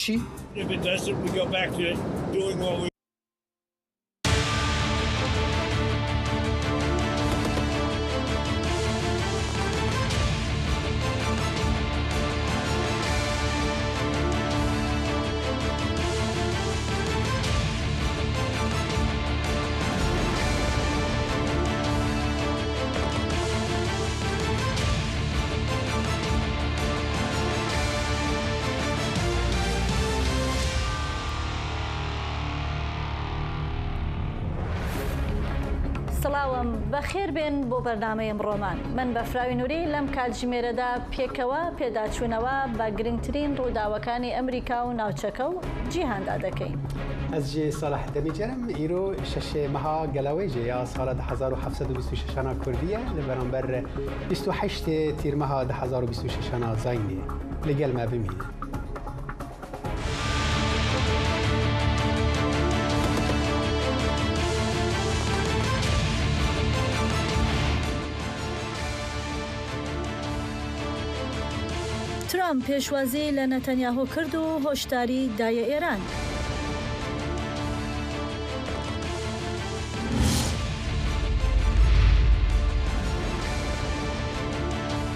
If it doesn't, we go back to doing what we سڵاوم بەخێر بێن بۆ بەرنامەی ئەمڕۆمان من بەفراوی نووری لەم کاتژمێرەدا پێکەوە پێداچوونەوە بە گرنگترین ڕووداوەکانی ئەمریکا و ناوچەکە و جیهاندا دەکەین. Ez jê Salih demê cerim îro şeşê meha gelawê jê ya sala 1726 Kurdî ye li beramber 28 tîrmeha 2026 Zaynê li gel me bimîne. ترامپ پێشوازی لە نەتەنیاهۆ کرد و هۆشداری دایە ئێران.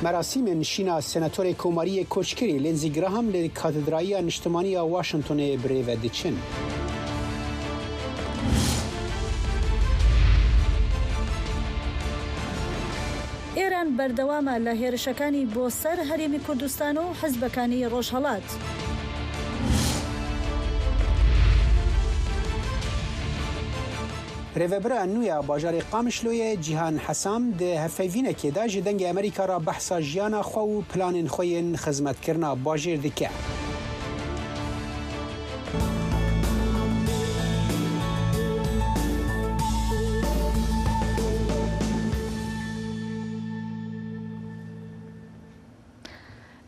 مراسم نشینا سناتور کوماری کوچکری لینزی گراهام لی کاتدرایی نیشتمانی واشنگتن بریو دچن. ئێران بەردەوامە لە هێرشەکانی بۆ سەر هەرێمی کوردستان و حزبەکانی ڕۆژهەڵات. ریوبرا نویا باجار قامشلوی جیهان حسام ده هفوینکی دا جدنگ امریکا را بحثا جیانا خو و پلان خوین خدمت کرنا باجر دکه.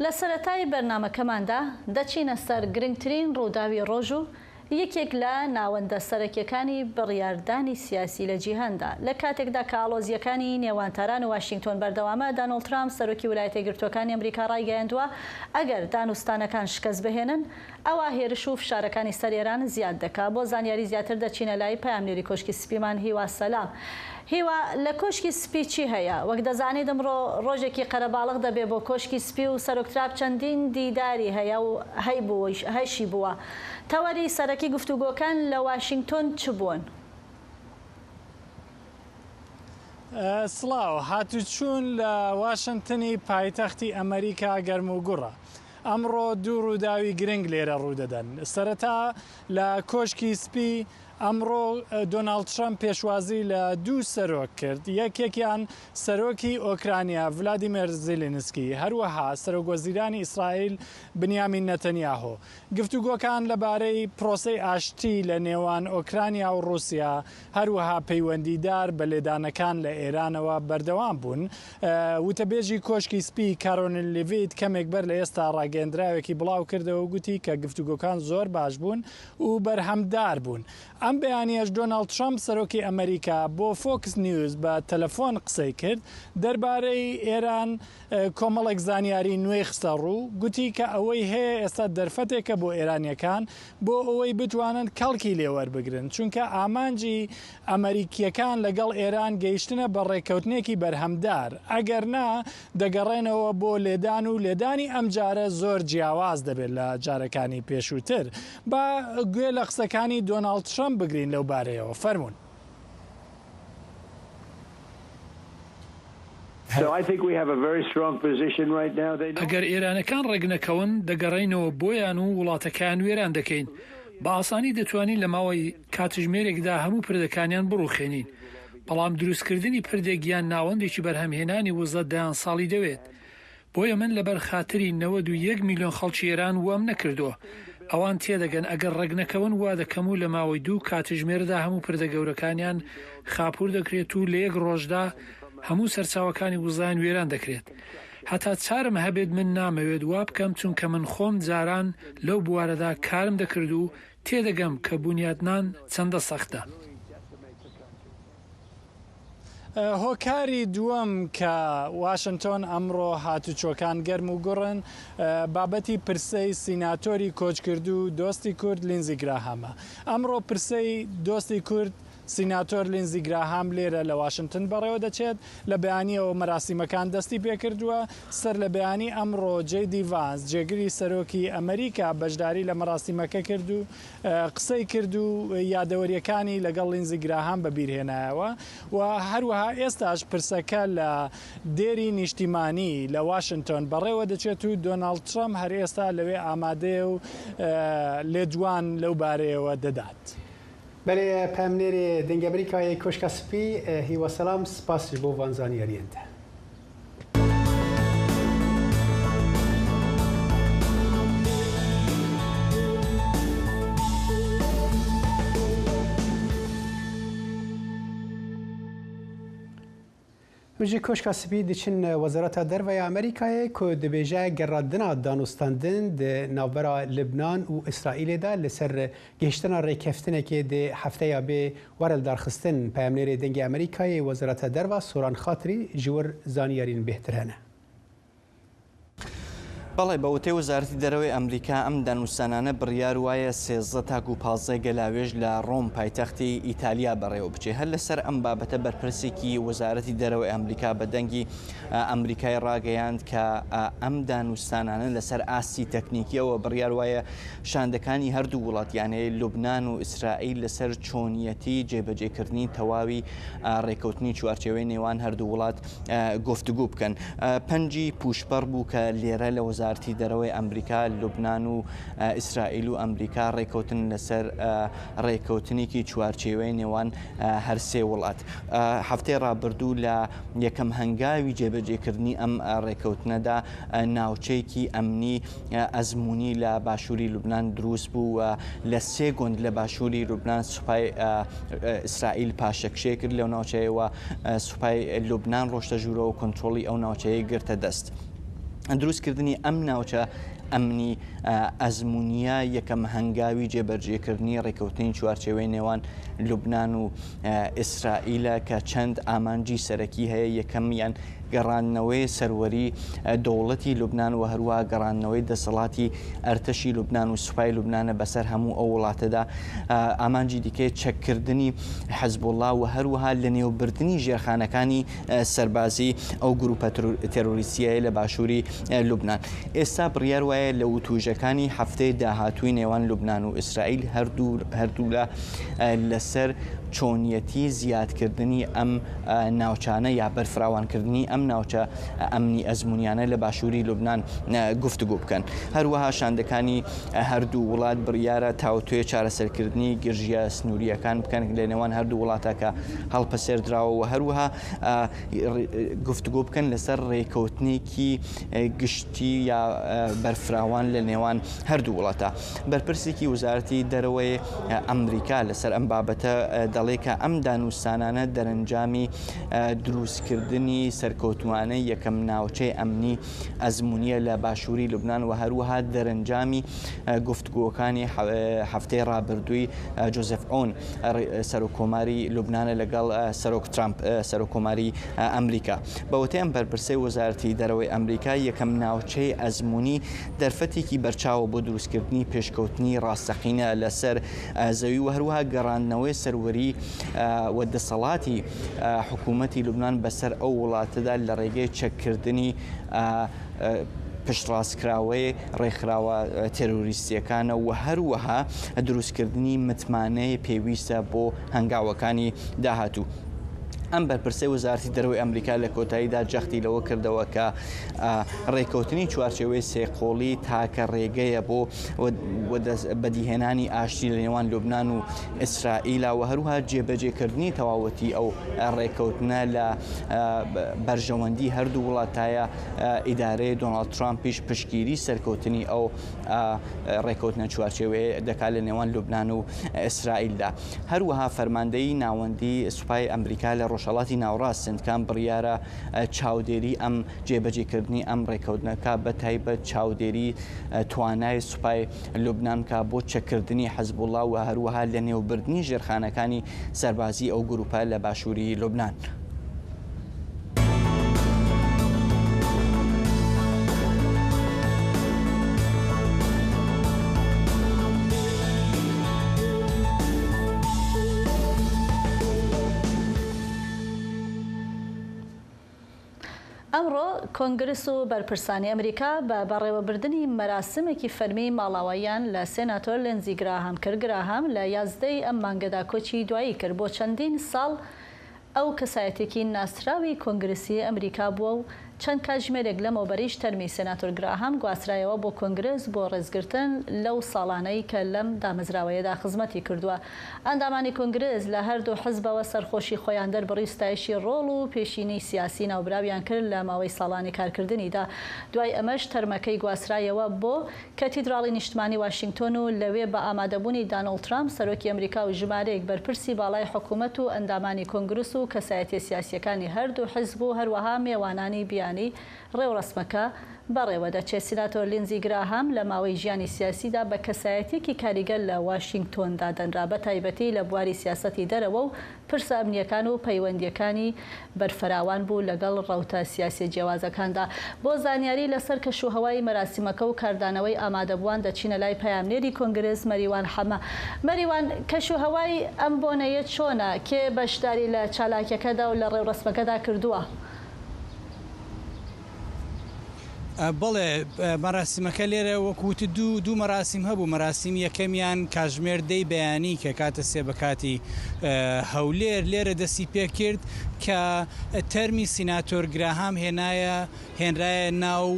لە سەرەتای بەرنامەکەماندا دەچینە سەر گرنگترین ڕووداوی ڕۆژ و یەکێک لە ناوەندە سەرەکیەکانی بڕیاردانی سیاسی لە جیهاندا لە کاتێکدا کە ئاڵۆزیەکانی نێوانتاران و واشنگتۆن بەردەوامە دۆناڵد ترامپ سەرۆکی ویلایەتە یەکگرتووەکانی ئەمریکا ڕایگەیاندووە ئەگەر دانوستانەکان شکست بهێنن ئەوە هێرش و فشارەکانی سەر ئێران زیاد دەکات. بۆ زانیاری زیاتر دەچینە لای پەیامنێری کۆشکی سپیمان هیوا سەلام. هیوا لە کۆشکی سپی چی هەیە؟ وەک دەزانێت ئەمڕۆ ڕۆژێکی قەرەباڵغ دەبێ بۆ کۆشکی سپی و سەرۆکتراب چەندین دیداری هەیە و هەیشی بووە. تەوەری سەرەکی گفتوگۆکان لە واشنگتۆن چ بوون؟ سڵاو هاتوچوون لە واشنگتنی پایتەختی ئەمریکا گەرم و گوڕە. ئەمڕۆ دوو ڕووداوی گرنگ لێرە ڕوودەدەن. سەرەتا لە کۆشکی سپی ئەمڕۆ دۆناڵد ترامپ پێشوازی لە دوو سەرۆک کرد. یەکێکیان سەرۆکی ئۆکرانیا ڤلادیمیر زێلێنسکی، هەروەها سەرۆکوەزیرانی ئیسرائیل بنیامین نەتەنیاهۆ. گفتوگۆکان لەبارەی پرۆسەی ئاشتی لە نێوان ئۆکرانیا و رووسیا هەروەها پەیوەندیدار بە لێدانەکان لە ئێرانەوە بەردەوام بوون. وتەبێژی کۆشکی سپی کارۆنل لیڤیت کەمێک بەر لە ئێستا ڕاگەندراوێکی بڵاو کردەوە و گوتی کە گفتوگۆکان زۆر باش بوون و بەرهەمدار بوون. ئەم بەیانیەش دۆناڵد ترامپ سەرۆکی ئەمریکا بۆ فۆکس نیوز بە تەلەفۆن قسەی کرد دەربارەی ئێران کۆمەڵێک زانیاری نوێی خستە ڕوو، گوتی کە ئەوەی هەیە ئێستا دەرفەتێکە بۆ ئێرانیەکان بۆ ئەوەی بتوانن کەڵکی لێوەربگرن، چونکە ئامانجی ئەمریکیەکان لەگەڵ ئێران گەیشتنە بە ڕێکەوتنێکی بەرهەمدار، ئەگەر نا دەگەڕێنەوە بۆ لێدان و لێدانی ئەم جارە زۆر جیاواز دەبێت لە جارەکانی پێشووتر. با گوێ لە قسەکانی دۆناڵد ترامپ بگرین لەو بارەیەوە. فەرموون. ئەگەر ئێرانەکان ڕێگنەکەون دەگەڕێنەوە بۆیان و وڵاتەکان وێران دەکەین. بە ئاسانی دەتوانین لە ماوەی کاتژمێرێکدا هەموو پردەکانیان بڕوخێنین. بەڵام دروستکردنی پردێک یان ناوەندێکی بەرهەمهێنانی وزەت دایان ساڵی دەوێت. بۆیە من لەبەر خاتری 91 میلیۆن خەڵکی ئێران وام نەکردووە. ئەوان تێدەگەن ئەگەر ڕێگنەکەون وا دەکەم و لە ماوەی دوو کاتژمێردا هەموو پردە گەورەکانیان خاپور دەکرێت و لە یەک ڕۆژدا هەموو سەرچاوەکانی وزان وێران دەکرێت. هەتا چارم هەبێت من نامەوێت وا بکەم چونکە من خۆم جاران لەو بوارەدا کارم دەکرد و تێدەگەم کە بنیادنان چەندە سەختە. هۆکاری دووەم کە واشنتۆن ئەمڕۆ هاتوچۆکان گەرم و گوڕن بابەتی پرسەی سیناتۆری کۆچکردو دۆستی کورد لینزی گراهامە. ئەمڕۆ پرسەی دۆستی کورد سیناتۆر لینزی گراهام لێرە لە واشنتن بەڕێوە دەچێت لە بەیانیەوە مەراسیمەکان دەستی پێکردووە. سەر لە بەیانی ئەمڕۆ جێدی ڤانس جێگری سەرۆکی ئەمریکا بەشداری لە مەراسیمەکە کرد و قسەی کرد و یادەوەریەکانی لەگەڵ لینزی گراهام بەبیرهێنایەوە و هەروەها ئێستاش پرسەکە لە دێری نیشتیمانی لە واشنتۆن بەڕێوە دەچێت و دۆناڵد ترامپ هەر ئێستا لەوێ ئامادەیە و لێدوان لەو بارەیەوە دەدات. بله پامنێری دنگ ئەمریکای کۆشکە سپی هیوە سەلام سپاسی بۆ وانزانیاریێنتە. مجی کۆشکە سپی دچن وەزارەتە دەرەوەی ئەمریکایە کۆ دەبێژە گەڕاندنا دانوستاندن ناوبەرە لبنان و ئیسرائیلێدا لەسەر گەیشتنە ڕێکەفتنێکی دێ هەفتەیە بێ وەرەلدارخستن پامنێری دەنگی ئەمریکای وەزارەتە دەرەوە سۆران خاتری ژوەر زانیاریین بهترانە. بەڵێ بەوتەی وەزارەتی دەرەوەی ئەمریکا ئەم دانوستانانە بڕیار وایە 13 تاک و 15 گەلاوێژ لە ڕۆم پایتەختی ئیتالیا بەڕێوە بچێ. هەر لەسەر ئەم بابەتە بەرپرسێکی وەزارەتی دەرەوەی ئەمریکا بە دەنگی ئەمریکای ڕاگەیاند کە ئەم دانوستانانە لەسەر ئاستی تەکنیکیەوە بڕیار وایە شاندەکانی هەردوو وڵاتیانەیە لوبنان و ئیسرائیل لەسەر چۆنیەتی جێبەجێکردنی تەواوی ڕێکەوتنی چوارچێوەی نێوان هەردوو وڵات گفتوگو بکەن. پەنجی پوشپەڕ بوو کە لێرە لە وەزارەتی دەرەوەی ئەمریکا لوبنان و ئیسرائیل و ئەمریکا ڕێکەوتن لەسەر ڕێکەوتنێکی چوارچێوەی نێوان هەر سێ وڵات. هەفتەی ڕابردوو لە یەکەم هەنگاوی جێبەجێکردنی ئەم ڕێکەوتنەدا ناوچەیەکی ئەمنی ئەزمموی لە باشووری لوبنان دروست بوو و لە سێ گوند لە باشووری لوبنان سوپای ئیسرائیل پاشەکشێ کرد لەو ناوچەیەوە سوپای لوبنان ڕۆشتە ژوورەوە کۆنتترۆلی ئەو ناوچەیە گرتە دەست. دروستکردنی ئەم ناوچە ئەمنی ئەزممویە یەکەم هەنگاوی جێبەرجێکردنی ڕێکەوتنی چوارچێوەی نێوان لوبنان و ئیسرائیلە کە چەند ئامانجی سەرەکی هەیە. یەکەمیان گەڕانەوەی سەروەری دەوڵەتی لوبنان و هەروە گەڕانەوەی دەسەڵاتی ئەرتەشی لوبنان و سوپای لوبنانە بەسەر هەموو ئەو وڵاتەدا. ئامانجی دیکەی چەککردنی حەزبوڵڵا و هەروەها لە نێوبردننی ژێرخانەکانی سەربازی ئەو گروپە تێرۆریستیایە لە باشووری لوبنان. ئێستا بڕیار وایە لە وتوژەکانی هەفتەی داهاتووی نێوان لوبنان و ئیسرائیل هەردوو لە لەسەر چۆنیەتی زیادکردنی ئەم ناوچانە یا بەرفراوانکردنی ئەم ناوچە ئەمنی ئەزممویانە لە باشووری لوبنان گفتوگو بکەن. هەروەها شاندەکانی هەردوو وڵات بڕیارە تاوتوێ چارەسەرکردنی گرژیە سنووریەکان بکەن لە نێوان هەردوو وڵاتەکە هەڵپەسێردراوە و هەروەها گفتوگو بکەن لەسەر ڕێکەوتنێکی گشتی یا بەرفراوان لە نێوان هەردوو وڵاتە. بەرپرسێکی وەزارەتی دەرەوەی ئەمریکا لەسەر ئەم بابەتە دەڵێ کە ئەم دانوستانانە دەرەنجامی دروستکردنی سەرکەوتوانەی یەکەم ناوچەی ئەمنی ئەزممویە لە باشووری لوبنان و هەروەها دەرەنجامی گفتوگۆکانی هەفتەی ڕابردووی جۆزف ئۆن سەرۆکۆماری لوبنانە لەگەڵ سەرۆک ترامپ سەرۆکۆماری ئەمریکا. بەوتەی ئەم بەرپرسەی وەزارەتی دەرەوەی ئەمریکا یەکەم ناوچەی ئەزمموی دەرفەتێکی بەرچاوە بۆ دروستکردنی پێشکەوتنی ڕاستەقینە لەسەر زەوی و هەروەها گەڕاندنەوەی سەروەری و دەسەڵاتی حکوومەتی لوبنان بەسەر ئەو وڵاتەدا لە ڕێگەی چەککردنی پشتڕاستکراوەی ڕێکخراوە تێرۆریستیەکانە و هەروەها دروستکردنی متمانەی پێویستە بۆ هەنگاوەکانی داهاتوو. ئەم بەرپرسەی وەزارەتی دەرەوەی ئەمریکا لە کۆتاییدا جەختی لەوە کردەوە کە ڕێکەوتنی چوارچێوەی سێقۆڵی تاکە ڕێگەیە بۆ بەدیهێنانی ئاشتی لە نێوان لوبنان و ئیسرائیلە و هەروها جێبەجێکردنی تەواوەتی ئەو ڕێکەوتنە لە بەرژەوەندی هەردوو وڵاتایە ئیدارەی دۆناڵد ترامپیش پشگیری سەرکەوتنی ئەو ڕێکەوتنە چوارچێوەیە دەکات لە نێوان لوبنان و ئیسرائیلدا. هەروەها فەرماندەی ناوەندی سوپای ئەمریکا لە ڕۆژهەڵاتی ناوڕاست سندکان بڕیارە چاودێری ئەم جێبەجێکردنی ئەم ڕێکەوتنەکە بە تایبەت چاودێری توانای سوپای لوبنان کا بۆ چەککردنی حەزبوڵڵا و هەروەها لە نێوبردننی ژێرخانەکانی سەربازی ئەو گروپە لە باشووری لوبنان. ئەمڕۆ کۆنگرس و بەرپرسانی ئەمریکا بە بەڕێوەبردننی مەراسمێکی فەرمی ماڵاواییان لە سێناتۆر لێنزی گراهام کرد. گراهام لە 11 ئەم مانگەدا کۆچی دوایی کرد. بۆ چەندین ساڵ ئەو کەسایەتێکی ناسراوی کۆنگرسی ئەمریکا بووە و چەند کاتژمێرێک لەمەوبەریش تەرمی سێناتۆر گراهام گواسترایەوە بۆ کۆنگرس بۆ ڕێزگرتن لەو ساڵانەی کە لەم دامەزراوەیەدا خزمەتی کردووە. ئەندامانی کۆنگرس لە هەردوو حزبەوە سەرخۆشی خۆیان دەربڕی ستایشی ڕۆڵ و پێشینەی سیاسی ناوبراویان کرد لە ماوەی ساڵانی کارکردنیدا. دوای ئەمەش تەرمەکەی گواسترایەوە بۆ کەتیدراڵی نیشتمانی واشنگتۆن و لەوێ بە ئامادەبوونی دانەڵد ترامپ سەرۆکی ئەمریکا و ژمارەیەک بەرپرسی باڵای حکوومەت و ئەندامانی کۆنگرس و کەسایەتی سیاسیەکانی هەردوو حزب و هەروەها میێوانانی بیانی ڕێوڕسمەکە بەڕێوە دەچێت. سیناتۆر لینزی گراهام لە ماوەی ژیانی سیاسیدا بە کەسایەتێکی کاریگەر لە واشنگتۆندا دەنرا، بە تایبەتی لە بواری سیاسەتی دەرەوە و پرسە ئەمنیەکان و پەیوەندیەکانی بەرفراوان بوو لەگەڵ ڕەوتە سیاسی جیاوازەکاندا. بۆ زانیاری لەسەر کەشوهەوای مەراسیمەکە و کاردانەوەی ئامادەبووان دەچینە لای پەیامنێری کۆنگرس مەریوان حەمە. مەریوان، کەشوهەوای ئەم بۆنەیە چۆنە؟ کێ بەشداری لە چالاکیەکەدا و لە ڕێوڕسمەکەدا کردووە؟ بەڵێ مەراسیمەکە لێرە وەکوت دوو مەراسیم هەبوو. مەراسیمی یەکەمیان کاژمێر دەی بەیانی کە کاتە سێ بە کاتی هەولێر لێرە دەستی پێ کرد کە تەرمی سیناتۆر گراهام هێنرایە ناو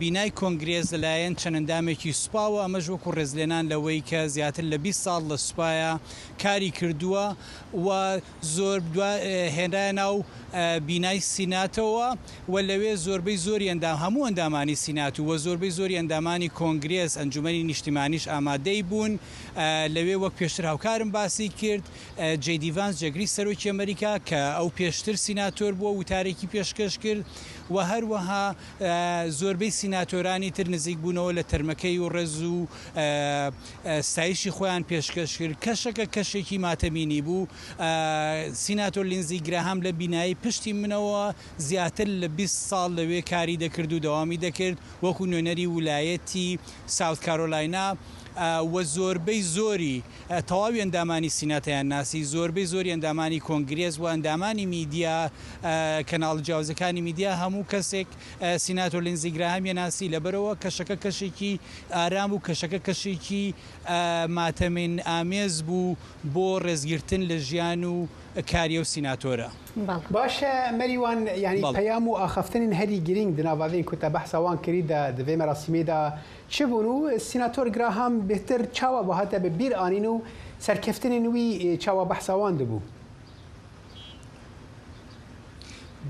بینای کۆنگرێز لەلایەن چەند ئەندامێکی سوپاوە. ئەمەش وەکو ڕێزلێنان لەوەی کە زیاتر لە 20 ساڵ لە سوپایە کاری کردووە و زۆر هێنرایە ناو بینای سیناتەوە و لەوێ زۆربەی زۆری هەموو ئەندامانی سینات و زۆربەی زۆری ئەندامانی کۆنگرێز ئەنجومەنی نیشتیمانیش ئامادەی بوون. لەوێ وەک پێشتر هاوکارم باسی کرد جێدی ڤانس جێگری سەرۆکی ئەمریکا کە ئەو پێشتر سیناتۆر بووە وتارێکی پێشکەش کرد و هەروەها زۆربەی سیناتۆرانی تر نزیک بوونەوە لە تەرمەکەی و ڕێز و ستایشی خۆیان پێشکەش کرد. کەشەکە کەشێکی ماتەمینی بوو. سیناتۆر لینزی گراهام لە بینایی پشتی منەوە زیاتر لە 20 ساڵ لەوێ کاری دەکرد و دەوامی دەکرد وەکو نوێنەری ویلایەتی ساوت کارۆلاینا و زۆربەی زۆری تەواوی ئەندامانی سیناتیان ناسی، زۆربەی زۆری ئەندامانی کۆنگرێز و ئەندامانی میدیا کەناڵ جیاوازەکانی میدیا هەموو کەسێک سیناتۆر لینزی گراهامی ناسی. لەبەرەوە کەشەکە کەشێکی ئارام و کەشەکە کەشێکی ماتەمین ئامێز بوو بۆ ڕێزگرتن لە ژیان و کاریە و سیناتۆرە. باشە مەریوان، یعنی پەیام و ئاخەفتنین هەری گرنگ دناڤاوین کۆتە بەحساوان کردیدا دەوێ مەراسیمێدا چ بوون و سیناتۆر گراهام بهتر چاوە بۆ هاتە بە بیر ئانین و سەرکەفتنین وی چاوە بەحساوان دەبوو.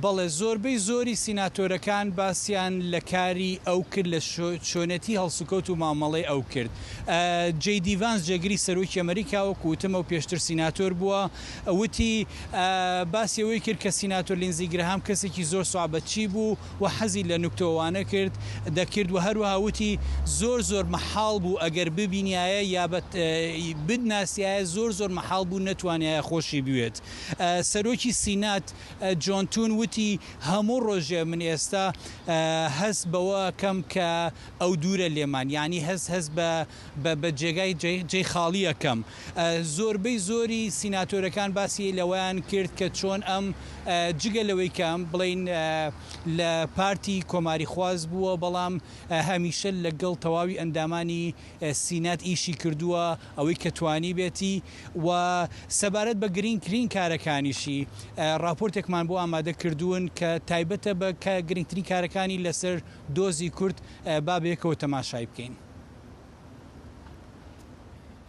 بەڵێ زۆربەی زۆری سیناتۆرەکان باسییان لە کاری ئەو کرد لە چۆنەتی هەڵسوکەوت و مامەڵەی ئەو کرد. جێدی ڤانس جێگری سەرۆکی ئەمریکا وەکوتمە و پێشتر سیناتۆر بووە وتی باسی ئەوەی کرد کە سیناتۆر لینزی گراهام کەسێکی زۆر سوابەتچی بوو و حەزی لە نوکتەوانە دەکرد و هەروەها وتی زۆر مەحاڵ بوو ئەگەر ببینایە یا بدناسیایە زۆر مەحاڵ بوو نەتوانایە خۆشی بوێت. سەرۆکی سینات جۆن تون وتی هەموو ڕۆژێ من ئێستا هەست بەوە کەم کە ئەو دوورە لێمان، یعنی هەست بە جێگای جێی خاڵی یەکەم. زۆربەی زۆری سیناتۆرەکان باسی لەوەیان کرد کە چۆن ئەم جگە لەوەی کەم بڵین لە پارتی کۆماری خواز بووە بەڵام هەمیشە لەگەڵ تەواوی ئەندامانی سینات ئیشی کردووە ئەوەی کە توانی بێتی و سەبارەت بە گرنگترین کارەکانیشی راپۆرتێکمان بۆ ئامادە کردوون کە تایبەتە بە گرنگترین کارەکانی لەسەر دۆزی کورد بابێکەوە تەماشای بکەین.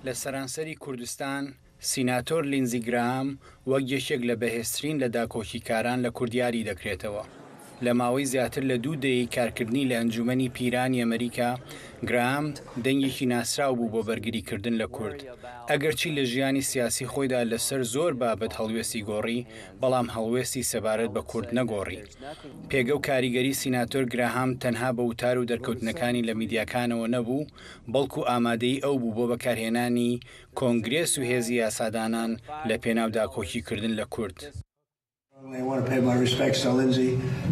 لە سەرانسەری کوردستان سیناتۆر لینزی گراهام وەک یەکێک لە بەهێزترین لە داکۆکیکاران لە کوردیاری دەکرێتەوە. لە ماوەی زیاتر لە 2 دەیەی کارکردنی لە ئەنجومەنی پیرانی ئەمریکا گراهام دەنگێکی ناسراو بوو بۆ بەرگریکردن لە کورد. ئەگەرچی لە ژیانی سیاسی خۆیدا لەسەر زۆر بابەت هەڵوێستی گۆڕی بەڵام هەڵوێستی سەبارەت بە کورد نەگۆڕی. پێگە و کاریگەری سیناتۆر گراهام تەنها بە وتار و دەرکەوتنەکانی لە میدیاکانەوە نەبوو بەڵکو ئامادەی ئەو بوو بۆ بەکارهێنانی کۆنگرێس و هێزی یاسادانان لە پێناودا کۆکیکردن لە کورد.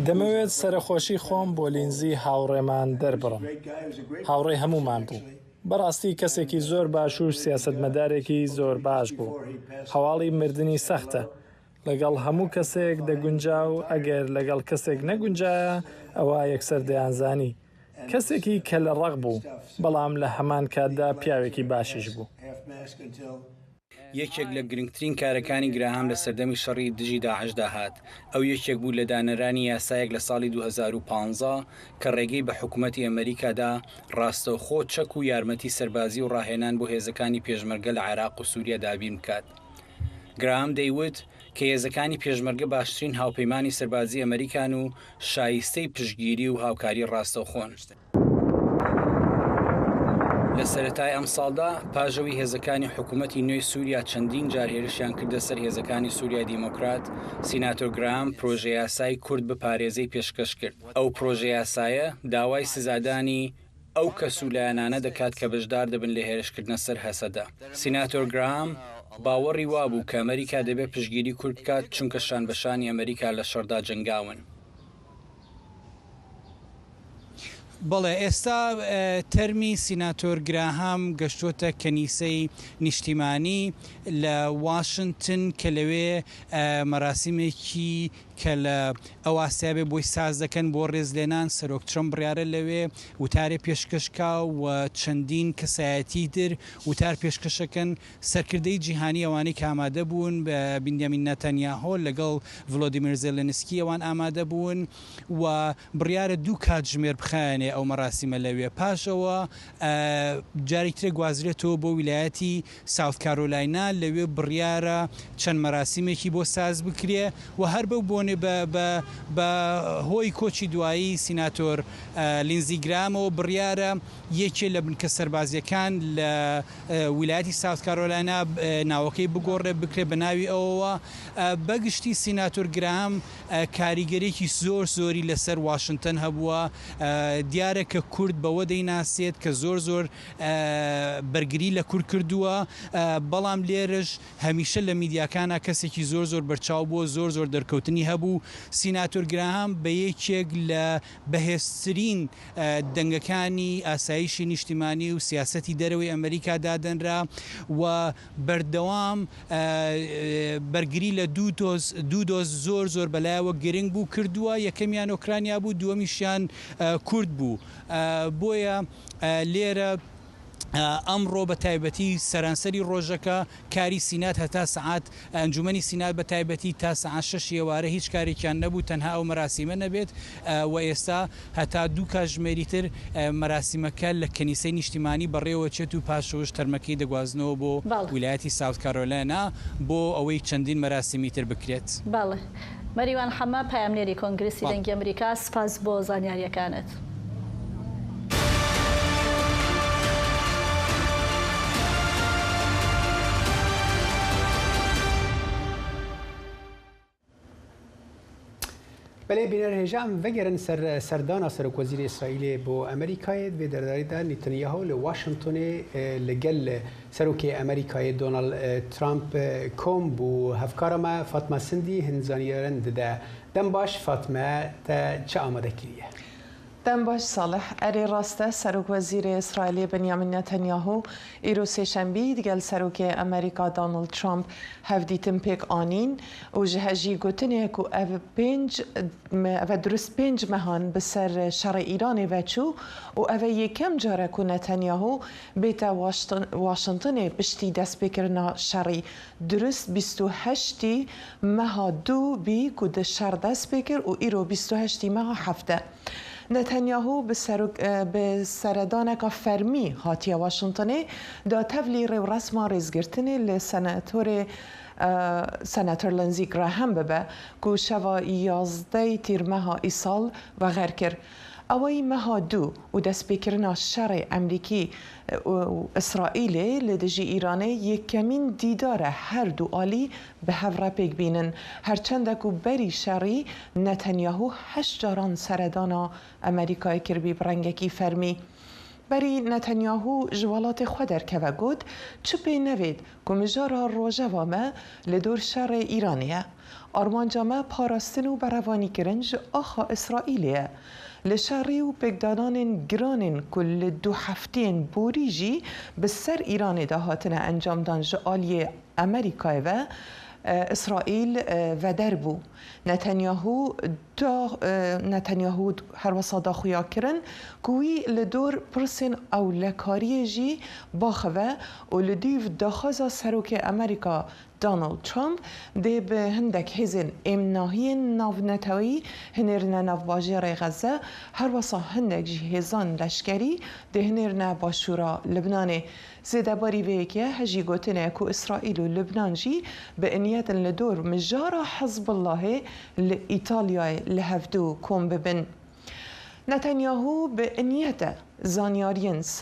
دەمەوێت سەرخۆشی خۆم بۆ لینزی هاوڕێمان دەربڕم. هاوڕێ هەمومان بوو. بەڕاستی کەسێکی زۆر باش و سیاسەتمەدارێکی زۆر باش بوو. هەواڵی مردنی سەختە لەگەڵ هەموو کەسێک دەگونجا و ئەگەر لەگەڵ کەسێک نەگونجایە ئەوە یەکسەر دەیانزانی کەسێکی کە لە ڕق بوو بەڵام لە هەمان کاتدا پیاوێکی باشیش بوو. یەکێک لە گرنگترین کارەکانی گراهام لە سەردەمی شەڕی دژی داعشدا هات. ئەو یەکێک بوو لە دانەرانی یاسایەک لە ساڵی 2015 کە ڕێگەی بە حکوومەتی ئەمریکادا ڕاستەوخۆ چەک و یارمەتی سەربازی و ڕاهێنان بۆ هێزەکانی پێشمەرگە لە عێراق و سووریا دابین بکات. گراهام دەیوت کە هێزەکانی پێشمەرگە باشترین هاوپەیمانی سەربازی ئەمریکان و شایستەی پشتگیری و هاوکاری ڕاستەوخۆن. لە سەرەتای ئەم ساڵدا پاژەوی هێزەکانی حکوومەتی نوێی سووریا چەندین جار هێرشیان کردە سەر هێزەکانی سووریای دیموکرات، سیناتۆر گرام پرۆژە یاسای کورد بپارێزەی پێشکەش کرد. ئەو پرۆژە یاسایە داوای سزادانی ئەو کەس و لایەنانە دەکات کە بەشدار دەبن لە هێرشکردنە سەر هەسەدا. سیناتۆر گرام باوەڕی وابوو کە ئەمریکا دەبێت پشتگیری کورد بکات چونکە شانبەشانی ئەمریکا لە شەڕدا جنگاون. بەڵێ ئێستا تەرمی سیناتۆر گراهام گەشتۆتە کەنیسەی نیشتیمانی لە واشنگتن کە لەوێ مەراسیمێکی کە لە ئەو ئاسیابێ بۆی ساز دەکەن بۆ ڕێزلێنان سەرۆک ترەمپ بڕیارە لەوێ وتارێ پێشکەشکا و چەندین کەسایەتی تر وتار پێشکەشەکەن سەرکردەی جیهانی ئەوانەی کە ئامادە بوون بە بنیامین نەتەنیاهۆ لەگەڵ ڤڵۆدیمیر زێلێنسکی ئەوان ئامادە بوون و بڕیارە دوو کاتژمێر بخایەنێ ئەو مەراسیمە لەوێ. پاشەوە جارێک ترێ گوازرێتەوە بۆ ویلایەتی ساوت کارۆلاینا لەوێ بڕیارە چەند مەراسیمێکی بۆ ساز بکرێ و هەر بەو بۆنێ بە هۆی کۆچی دوایی سیناتۆر لینزی گرامەوە بڕیارە یەکێ لە بنکە سەربازیەکان لە ویلایەتی ساوت کارۆلاینا ناوەکەی بگۆڕێ بکرێ بە ناوی ئەوەوە. بەگشتی سیناتۆر گرام کاریگەرێکی زۆری لەسەر واشنگتن هەبووە. دیارە کە کورد بەوە دەیناسێت کە زۆر بەرگری لە کورد کردووە، بەڵام لێرەش هەمیشە لە میدیاکانە کەسێکی زۆر بەرچاو بووە، زۆر دەرکەوتنی هەبوو. سیناتۆر گراهام بە یەکێک لە بەهێزترین دەنگەکانی ئاسایشی نیشتیمانی و سیاسەتی دەرەوەی ئەمریکا دادەنرا و بەردەوام بەرگری لە دوو دۆز زۆر بەلایەوە گرنگ بوو کردووە. یەکەمیان ئۆکرانیا بوو، دووەمیشیان کورد بوو. بۆیە لێرە ئەمڕۆ بە تایبەتی سەرانسەری ڕۆژەکە کاری سینات هەتا سعات ئەنجومەنی سینات بە تایبەتی تا سعات 6 ئێوارە هیچ کارێکیان نەبوو، تەنها ئەو مەراسیمە نەبێت و ئێستا هەتا دوو کاتژمێری تر مەراسیمەکە لە کەنیسەی نیشتیمانی بەڕێوە چێت و پاشەوەش تەرمەکەی دەگوازنەوە بۆ ویلایەتی ساوت کارۆلاینا بۆ ئەوەی چەندین مەراسیمی تر بکرێت. باڵێ مەریوان حەمە پایامنێری کۆنگرسی دەنگی ئەمریکا، سپاس بۆ زانیاریەکانت. بله بینر هجام وگرن سردان سرک وزیر اسرائیل با امریکای و درداری در نتانیاهو لواشنگتن لگل سرک امریکای دونالد ترامپ کوم بو هفکارما فاطمه سندی هنزانیرند ده دم باش فاطمه تا چه آماده کریه؟ دم باش صالح اری راسته سروک وزیر اسرائیل بنیامین نتانیاهو ایرو سه‌شنبه دیگل سروک امریکا دونالد ترامپ هفدیتم پیک آنین و جهجی گوتنی کو او درست 5 مهان بسر شر ایران وچو و او یکم جاره کو نتانیاهو بیت واشنگتن پشتی دست بکرنا شری درست 28 ماه دو بی کو د شر دست بکر و ایرو 28 ماه هفته. نتانیاهو به سردانک فرمی هاتی واشنگتن دا تولی رو رسما ریزگرتنی سناتور لینزی گراهام ببه که شوا 11 تیر ماه ایسال و غیر کرد. اوی ماه دو و دست بکرنا شر امریکی و اسرائیل لدجی ایرانه یکمین دیدار هر دو آلی به هفره پیک بینن هرچند که بری شری نتانیاهو 8 جاران سردانا امریکای کربی برنگکی فرمی بری نتانیاهو جوالات خودر که و گود چپی نوید که مجارا روژه وامه لدور شر ایرانیه آرمانجامه پاراستن و بروانی کرنج آخا اسرائیلیه لشری و بگدادان گرانن کل 2 هفته بوریجی به سر ایران دهاتن انجام دان جعالی امریکای و إسرائيل ودر بو نتانياهو هر وسا داخویا کرن کوی لدور پرسن او لکاری جی باخوه و لدیو داخوزا سروک امریکا دونالد ترامپ ده به هندک هزین امناهی ناونتوی هنرنه نوواجر غزه هر وسا هندک جی هزان لشکری ده هنرنه باشورا لبنان زیده باری ویکه هجی گوتنه که اسرائیل و لبنان جی به انیت لدور مجارا حزب الله لإيطاليا لهفدو كوم ببن نتانياهو بنيته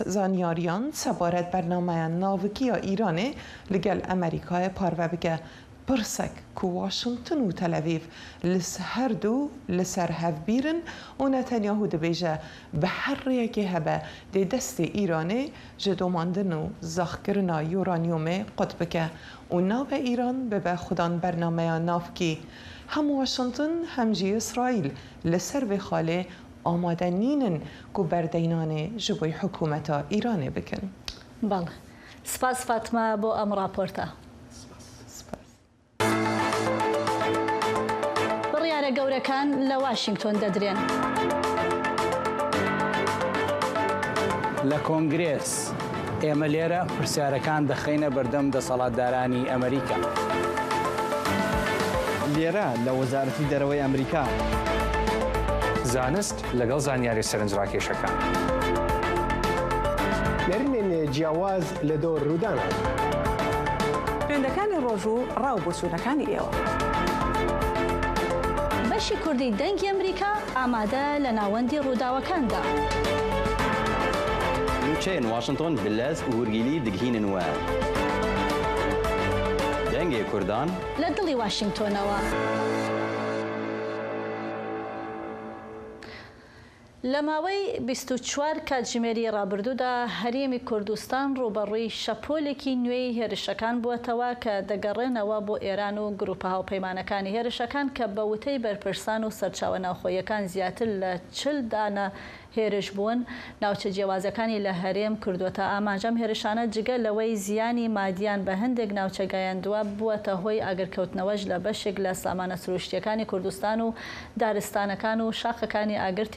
زانياريان سبارت برنامه ناوكيا إيراني لقل أمريكا باروه بگه برسك كو واشنطن و تل أبيب لسهر دو لسر هف بيرن و نتانياهو دبيجه بحر يكي هبه دي دست إيراني جدو ماندنو زخكرنا يورانيومي قطبكه و ناو إيران ببه خودان برنامه نافكي هم واشنطن هم جي إسرائيل لسر بخاله آماده نینن که بردینان جبوی حکومت ایران بکن. بله. سپاس فاطمه با ام راپورتا. بڕیارە گەورەکان لە واشنگتۆن دەدرێن. لە کۆنگرێس ئێمە لێرە پرسیارەکان دەخینە بەردەم دەسەڵاتدارانی ئەمریکا. لێرە لە وەزارەتی دەرەوەی ئەمریکا. زانست لەگەڵ زانیاری سەرنجڕاکێشەکان. نەرنێن جیاواز لە دۆر ڕوودانە. خوێندەکانی ڕۆژوو ڕاو بۆ سوونەکانی ئێوە. بەشی کوردی دەنگی ئەمریکا ئامادە لە ناوەندی ڕووداوەکاندا. نوچەیەن واشنطن بلەز و وەرگیلی دگهینن وە. دەنگی کوردان لە دڵی واشنگتۆنەوە. لە ماوەی 24 کاتژمێری ڕابردوودا هەرێمی کوردستان ڕوبەڕووی شەپۆلێکی نوێی هێرشەکان بووەتەوە کە دەگەڕێنەوە بۆ ئێران و گروپە هاوپەیمانەکانی هێرشەکان کە بە وتەی بەرپرسان و سەرچاوە ناوخۆیەکان زیاتر لە 40 دانە هێرش بوون. ناوچە جیاوازەکانی لە هەرێم کردووەتە ئاماژەم هێرشانە جگە لەوەی زیانی مادیان بە هەندێک ناوچە گایاندووە بووەتە هۆی ئاگرکەوتنەوەش لە بەشێک لە سامانە سروشتیەکانی کوردستان و دارستانەکان و شاخەکانی ئاگر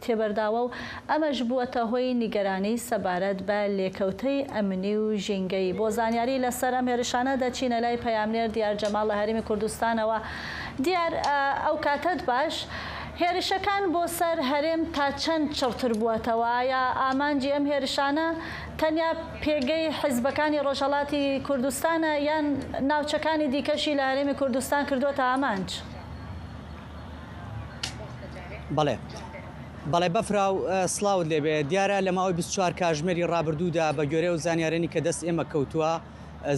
تێبەرداوە و ئەمەش بووەتە هۆی نیگەرانی سەبارەت بە لێکەوتەی ئەمنی و ژینگەی. بۆ زانیاری لەسەر ئەم هێرشانە دەچینە لای پەیامنێر دیار جەماڵ لە هەرێمی کوردستانەوە. دیار ئەو کاتت باش هێرشەکان بۆ سەر هەرێم تا چەند چڕتر بووەتەوە یا ئامانجی ئەم هێرشانە تەنیا پێگەی حیزبەکانی ڕۆژهەڵاتی کوردستانە یان ناوچەکانی دیکەشی لە هەرێمی کوردستان کردووەتە ئامانج؟ بەڵێ بەفراو سڵاوت لێبێ دیارە لە ماوەی 24 کاتژمێری ڕابردوودا بە گوێرە و زانیارێنی کە دەست ئێمە کەوتووە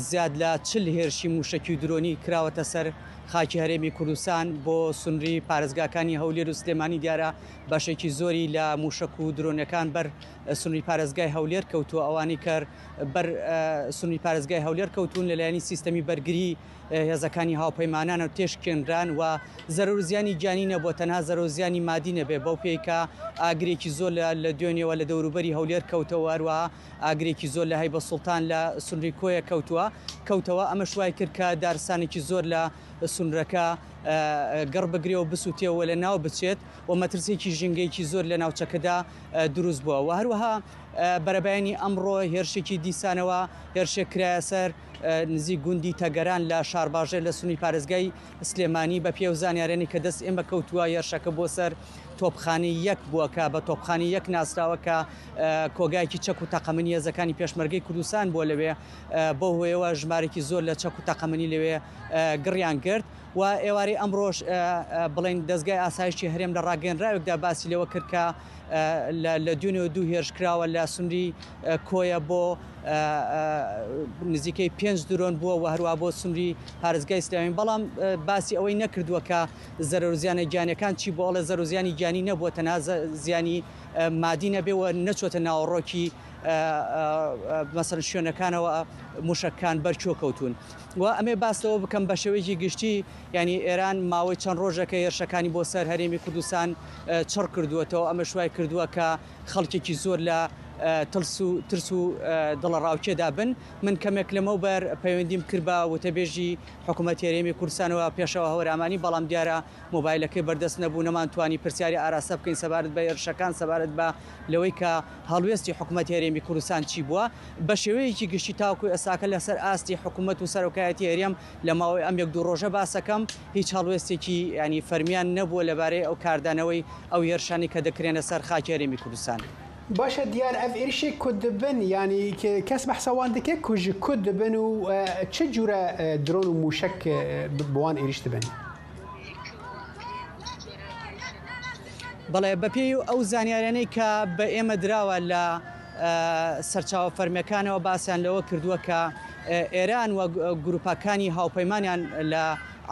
زیاد لە 40 هێرشی موشکی و درۆنی کراوەتە سەر خاکی هەرێمی کوردستان بۆ سنووری پارێزگاکانی هەولێر و سلێمانی دیارە بەشێکی زۆری لە موشک و درۆنەکان بەر سنووری پارێزگای هەولێر کەوتووە ئەوانی کرد بەر سنووری پارێزگای هەولێر کەوتون لەلایەنی سیستەمی بەرگری هێزەکانی هاوپەیمانانە و تێشکێنران و زەرورزیانی گیانی نەبووە تەنها زەرۆزیانی مادی نەبێ بەو پێیکە ئاگرێکی زۆر لە دوێنێەوە لە دەوروبەری هەولێر کەوتەوە هەروەها ئاگرێکی زۆر لە هەیبە سوڵتان لە سنووری کۆیە کەوتەوە ئەمە شوای کرد کە دارستانێکی زۆر لە سنوورەکە گەڕ بگرێەوە بسووتێەوە لە ناو بچێت و مەترسێکی ژینگەیەکی زۆر لە ناوچەکەدا دروست بووە و هەروەها بەرەبایانی ئەمڕۆ هێرشێکی دیسانەوە هێرشێک کرایە سەر نزیک گوندی تەگەران لە شارباژێر لە سنووری پارێزگای سلێمانی بە پێ و زانیارێنی کە دەست ئێمە کەوتووە هێرشەکە بۆ سەر تۆپخانی یەک بووەکە بە تۆپخانی یەک ناسراوە کە کۆگایکی چەک و تەقەمەنی هێزەکانی پێشمەرگەی کوردستان بۆ لەوێ بۆ هۆیەوە ژمارێکی زۆر لە چەک و تەقەمەنی لەوێ گڕیان کرد و ئێوارەی ئەمڕۆژ بڵێن دەستگای ئاسایشی هەرێم لە ڕاگەنراوێکدا باسی لەوە کرد کە لە دوێنێ دوو هێرشکراوە لە سنووری کۆیە بۆ نزیکەی 5 درۆن بووە و هەروە بۆ سنووری پارێزگای سلێمانی بەڵام باسی ئەوەی نەکردووە کە زەرۆزیانە گیانەکان چی بۆڵە زەرۆزیانی گیانی نەبووە تەنها زیانی مادی نەبێەوە نەچۆتە ناوەڕۆکی مەسەر شوێنەکانەوە موشکەکان بەرچۆ کەوتون و ئەمێ باستەوە بکەم بە شێوەیەکی گشتی ینی ئێران ماوەی چەند ڕۆژەکە هێرشەکانی بۆ سەر هەرێمی کوردستان چڕ کردووەتەوە ئەمە شوای کردووە کە خەڵکێکی زۆر لە ترس و دڵڕاوکێدا بن من کەمێک لەمەوبەر پەیوەندیم کرد بە وتەبێژی حکوومەت هێرێمی کوردستانەوە پێشەوە هەوەرامانی بەڵام دیارە مۆبایلەکەی بەردەست نەبوو نەمانتوانی پرسیاری ئاراسە بکەین سەبارەت بە ئێرشەکان سەبارەت بە لەوەی کە هەڵوێستی حکوومەت هێرێمی کوردستان چی بووە بە شێوەیەکی گشتی تاوکو ئێساکە لەسەر ئاستی حکوومەت و سەرۆکایەتی هێرێم لە ماوەی ئەم 1-2 ڕۆژە باسەکەم هیچ هەڵوێستێکی ینی فەرمیان نەبووە لەبارەی ئەو کاردانەوەی ئەو هێرشانی کە دەکرێنە سەر خاکی هێرێمی کوردستان. باشە دیار ئەف ئێرشێ کورد دەبن ینی کەس بەحسەوان دەکێت کوژ کورد دەبن و چ جورە درۆن و موشک بوان ئێریش دەبن؟ بەڵێ بەپێی ئەو زانیارانەی کە بە ئێمە دراوە لە سەرچاوە فەرمیەکانەوە باسییان لەوە کردووە کە ئێران و گروپەکانی هاوپەیمانیان لە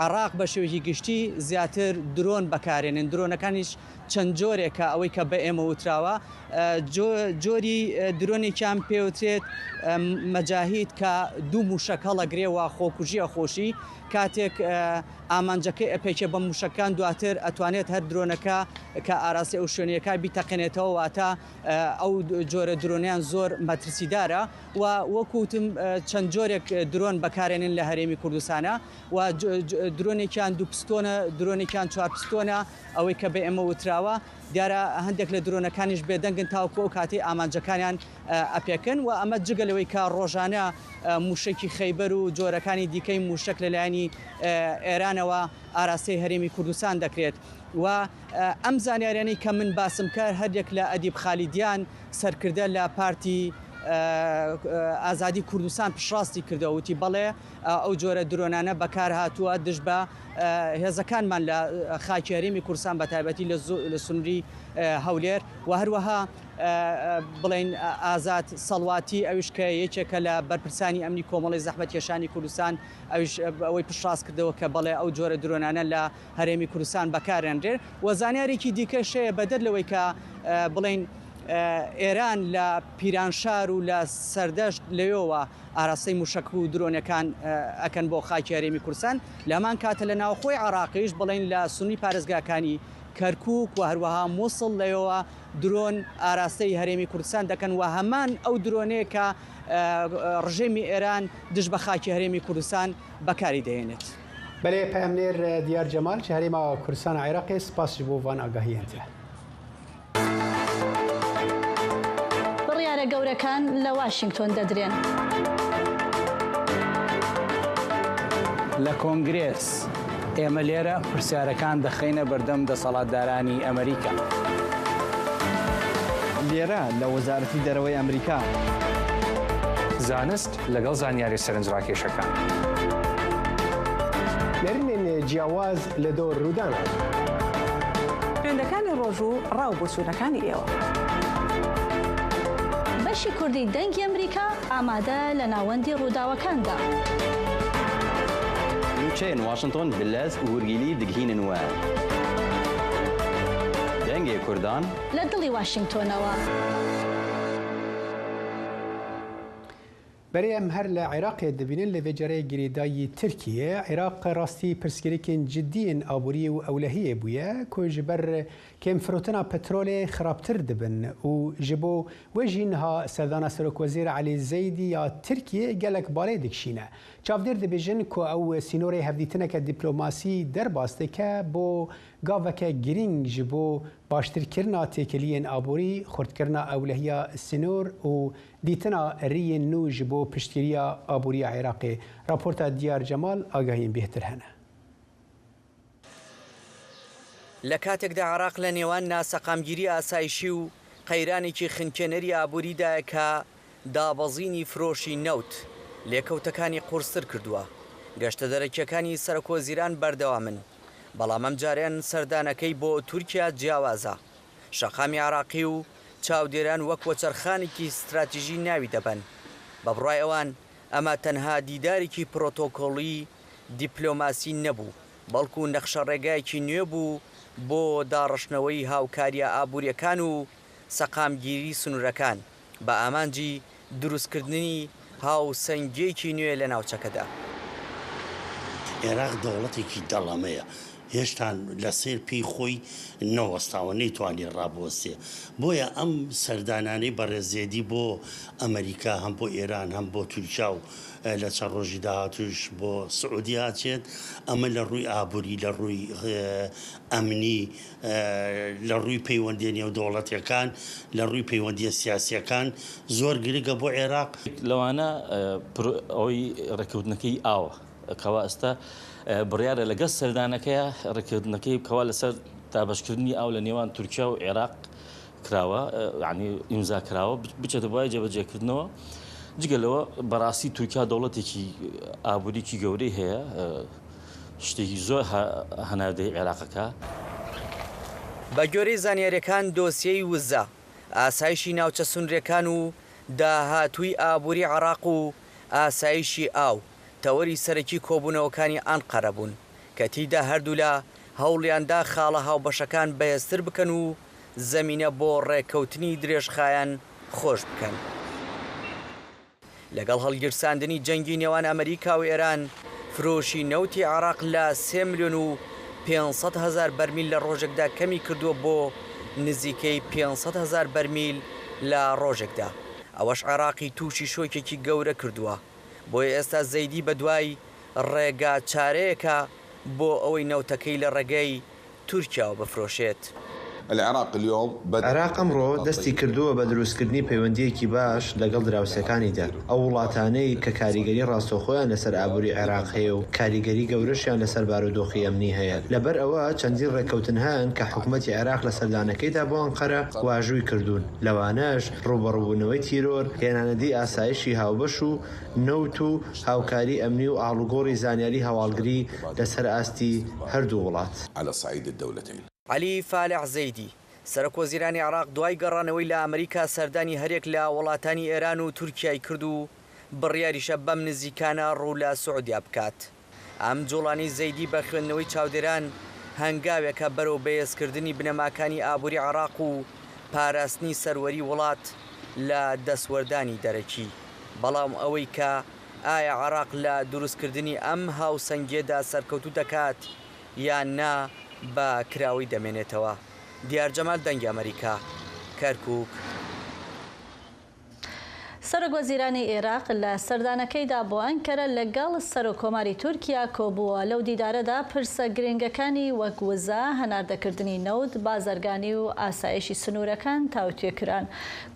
عراق بە شێوەیەکی گشتی زیاتر درۆن بەکارێنن درۆنەکانیش چەند جۆرێکە ئەوەی کە بە ئێمە وتراوە جۆری درۆنێکیان پێوترێت مەجاهید کە دوو موشک هەڵەگرێەوە خۆکوژیە خۆشی کاتێک ئامانجەکەی ئەپێکێ بە موشەکان دواتر ئەتوانێت هەر درۆنەکە کە ئاراسی ئەو شوێنیەکە بیتەقێنێتەوە واتە ئەو جۆرە درۆنیان زۆر مەترسیدارە و وەکوتم چەند جۆرێک درۆن بەکارێنن لە هەرێمی کوردستانە و درۆنێکیان دوو پستۆنە درۆنێکیان 4 پستۆنە ئەوەی کە بە ئێمە وتراوە دیارە هەندێک لە درۆنەکانیش بێدەنگن تاوکۆ و کاتی ئامانجەکانیان ئەپێکن و ئەمە جگەلەوەی کە ڕۆژانە موشکی خەیبەر و جۆرەکانی دیکەی موشک لەلایەنی ئێرانەوە ئاراستەی هەرێمی کوردستان دەکرێت و ئەم زانیارانەی کە من باسم کرد هەردێک لە ئەدیب خالیدیان سەرکردە لە پارتی ئازادی کوردستان پشڕاستی کردەوە وتی بەڵێ ئەو جۆرە درۆنانە بەکار هاتووە دژ بە هێزەکانمان لە خاکی هەرێمی کوردستان بە تایبەتی لە سنووری هەولێر و هەروەها بڵێن ئازاد سەڵواتی ئەوش کە یەکێکە لە بەرپرسانی ئەمنی کۆمەڵی زەحمەتکێشانی کوردستان ئەوەی پشڕاست کردەوە کە بەڵێ ئەو جۆرە درۆنانە لە هەرێمی کوردستان بەکارێنرێت و زانیارێکی دیکە شەیە بەدەر لەوەی کە بڵێن ئێران لە پیرانشار و لە سەردەشت لەوێەوە ئاراستەی موشک و درۆنەکان ئەکەن بۆ خاکی هەرێمی کوردستان لەمان کاتە لە ناوخۆی عراقیش بڵێن لە سنووری پارێزگاکانی کەرکووک و هەروەها مووسڵ لەوێەوە درۆن ئاراستەی هەرێمی کوردستان دەکەن و هەمان ئەو درۆنەیە کە ڕژێمی ئێران دژ بە خاکی هەرێمی کوردستان بەکاری دەهێنێت. بەڵێ پەیامنێر دیار جەمال چ هەرێما کوردستان عێراقی سپاس بۆ وان ئاگاهیەنتە. بڕیارە گەورەکان لە واشنگتۆن دەدرێن. لە کۆنگرێس ئێمە لێرە پرسیارەکان دەخینە بەردەم دەسەڵاتدارانی ئەمریکا. لێرە لە وەزارەتی دەرەوەی ئەمریکا زانست لەگەڵ زانیاری سەرنجڕاکێشەکان. نەرینێن جیاواز لە دۆ ڕوودانە. خوێندەکانی ڕۆژوو ڕاو بۆ سوونەکانی ئێوە. بەشی کوردی دەنگی ئەمریکا ئامادە لە ناوەندی ڕووداوەکاندا. نوچەیەن واشنگتۆن بلەز و وەرگیلی دگهینن وە. دەنگێ کوردان لە دڵی واشنگتۆنەوە. بەرێ ئەم هەر لە عێراقێ دەبینن لە vêcereyê girêdayî Tirkiye Iraq rastî pirsgirêkên ciddî yên aboriyê û ewlehiyê bûye ku ji ber kêmfirotina petrolê xirabtir dibin û ji bo we jî niha serdana Serokwezîr Elî Zeydî ya Tirkiye gelek balê dikişîne. Çavdêr dibêjin ku ew sînorê hevdîtineke dîplomasî derbas dike bo gaveke girîng ji bo baştirkirina têkiliyên aborî, xurtkirina ewlehiya sînor û dîtina riyên nû ji bo piştgiriya aboriya Iraqê. Raporta Diyar Cemal agahiyên bêhtir hene. لە کاتێکدا عراق لە نێوان ناسەقامگیری ئاسایشی و قەیرانێکی خنکێنەری ئابووریدایە کە دابەزینی فرۆشی نەوت لێکەوتەکانی قورستر کردووە. گەشتە دەرەکیەکانی سەرۆکوەزیران بەردەوامن. بەڵام ئەم جاریان سەردانەکەی بۆ تورکیا جیاوازە. شەقامی عراقی و چاودێران وەک وەچەرخانێکی استراتیژی ناوی دەبن. بە بڕای ئەوان ئەمە تەنها دیدارێکی پرۆتۆکۆڵی دیپلۆماسی نەبوو، بەڵکو نەخشە ڕێگایەکی نوێ بوو بۆ داڕشنەوەی هاوکاریە ئابوووریەکان و سەقامگیری سنوورەکان بە ئامانجی دروستکردنی هاوسەنگێکی نوێ لە ناوچەکەدا. عێراق دەوڵەتێکی دەڵەمەیە هێشتان لەسێر پێی خۆی نەوەستاوە نەیتوانێت ڕابوەستێ بۆیە ئەم سەردانانەی بەڕێزێدی بۆ ئەمریکا هەم بۆ ئێران هەم بۆ تورکیا و لە چەند ڕۆژی داهاتوش بۆ سعودی هاچێت ئەمە لە ڕووی ئابووری لە ڕووی ئەمنی لە ڕووی پەیوەندی نێودەوڵەتیەکان لە ڕووی پەیوەندی سیاسیەکان زۆر گرنگە بۆ عێراق لەوانە ئەوەی ڕێککەوتنەکەی ئاوە کەوا ئێستا بڕیارە لەگەڵ سەردانەکەیە ڕێککەوتنەکەی کەوا لەسەر تابەشکردنی ئاو لە نێوان تورکیا و عێراق کراوە ینی ئیمزا کراوە بچێتە بۆی جێبەجێکردنەوە جگەلەوە بەڕاستی تورکیا دەوڵەتێکی ئابووریکی گەورەی هەیە شتێکی زۆر هەناردەی عێراقەکە بە گوێرەی زانیاریەکان دۆسیەی وزە ئاسایشی ناوچە سونرەکان و داهاتووی ئابووری عێراق و ئاسایشی ئاو تەوەری سەرەکی کۆبوونەوەکانی ئەنقەرە بوون کە تیدا هەردوو لە هەوڵیاندا خاڵە هاوبەشەکان بەهێزتر بکەن و زەمینە بۆ ڕێککەوتنی درێژخایەن خۆش بکەن. لەگەڵ هەڵگیرساندنی جەنگی نێوان ئەمریکا و ئێران فرۆشی نەوتی عێراق لە 3 ملیۆن و 500,000 بەرمیل لە ڕۆژێکدا کەمی کردووە بۆ نزیکەی 500,000 بەرمیل لە ڕۆژێکدا. ئەوەش عێراقی تووشی شۆکێکی گەورە کردووە بۆیە ئێستا زەیدی بە دوای ڕێگا چارەیەکە بۆ ئەوەی نەوتەکەی لە ڕێگەی تورکیا بفرۆشێت. عێراق ئەمڕۆ دەستی کردووە بە دروستکردنی پەیوەندیەکی باش لەگەڵ دراوسەکانیدا ئەو وڵاتانەی کە کاریگەری ڕاستەوخۆیان لەسەر ئابووری عێراق هەیە و کاریگەری گەورەشیان لەسەر بارودۆخی ئەمنی هەیە لەبەر ئەوە چەندین ڕێککەوتن هەن کە حکوومەتی عێراق لە سەردانەکەیدا بۆ ئەنقەرە واژووی کردوون لەوانەش ڕوبەڕووبوونەوەی تیرۆر هێنانەدی ئاسایشی هاوبەش و نەوت و هاوکاری ئەمنی و ئاڵوگۆڕی زانیاری هەواڵگری لەسەر ئاستی هەردوو وڵات علی فالح زەیدی سەرۆکوەزیرانی عێراق دوای گەڕانەوەی لە ئەمریکا سەردانی هەرێک لە وڵاتانی ئێران و تورکیای کرد و بڕیاریشە بەم نزیکانە ڕوو لە سعودیا بکات. ئەم جوڵانی زەیدی بە خوێندنەوەی چاودێران هەنگاوێکە بەرەو بەهێزکردنی بنەماکانی ئابووری عێراق و پاراستنی سەروەری وڵات لە دەسوەردانی دەرەکی بەڵام ئەوەی کە ئایا عێراق لە دروستکردنی ئەم هاوسەنگێدا سەرکەوتوو دەکات یان نا بە کراوی دەمێنێتەوە. دیار جەمال دەنگی ئەمریکا کەرکووک. سەرۆکوەزیرانی عێراق لە سەردانەکەیدا بۆ ئەنکەرە لەگەڵ سەرۆکۆماری تورکیا کۆبووە لەو دیدارەدا پرسە گرنگەکانی وەک وزە هەناردەکردنی نەوت بازرگانی و ئاسایشی سنوورەکان تاوتوێکران.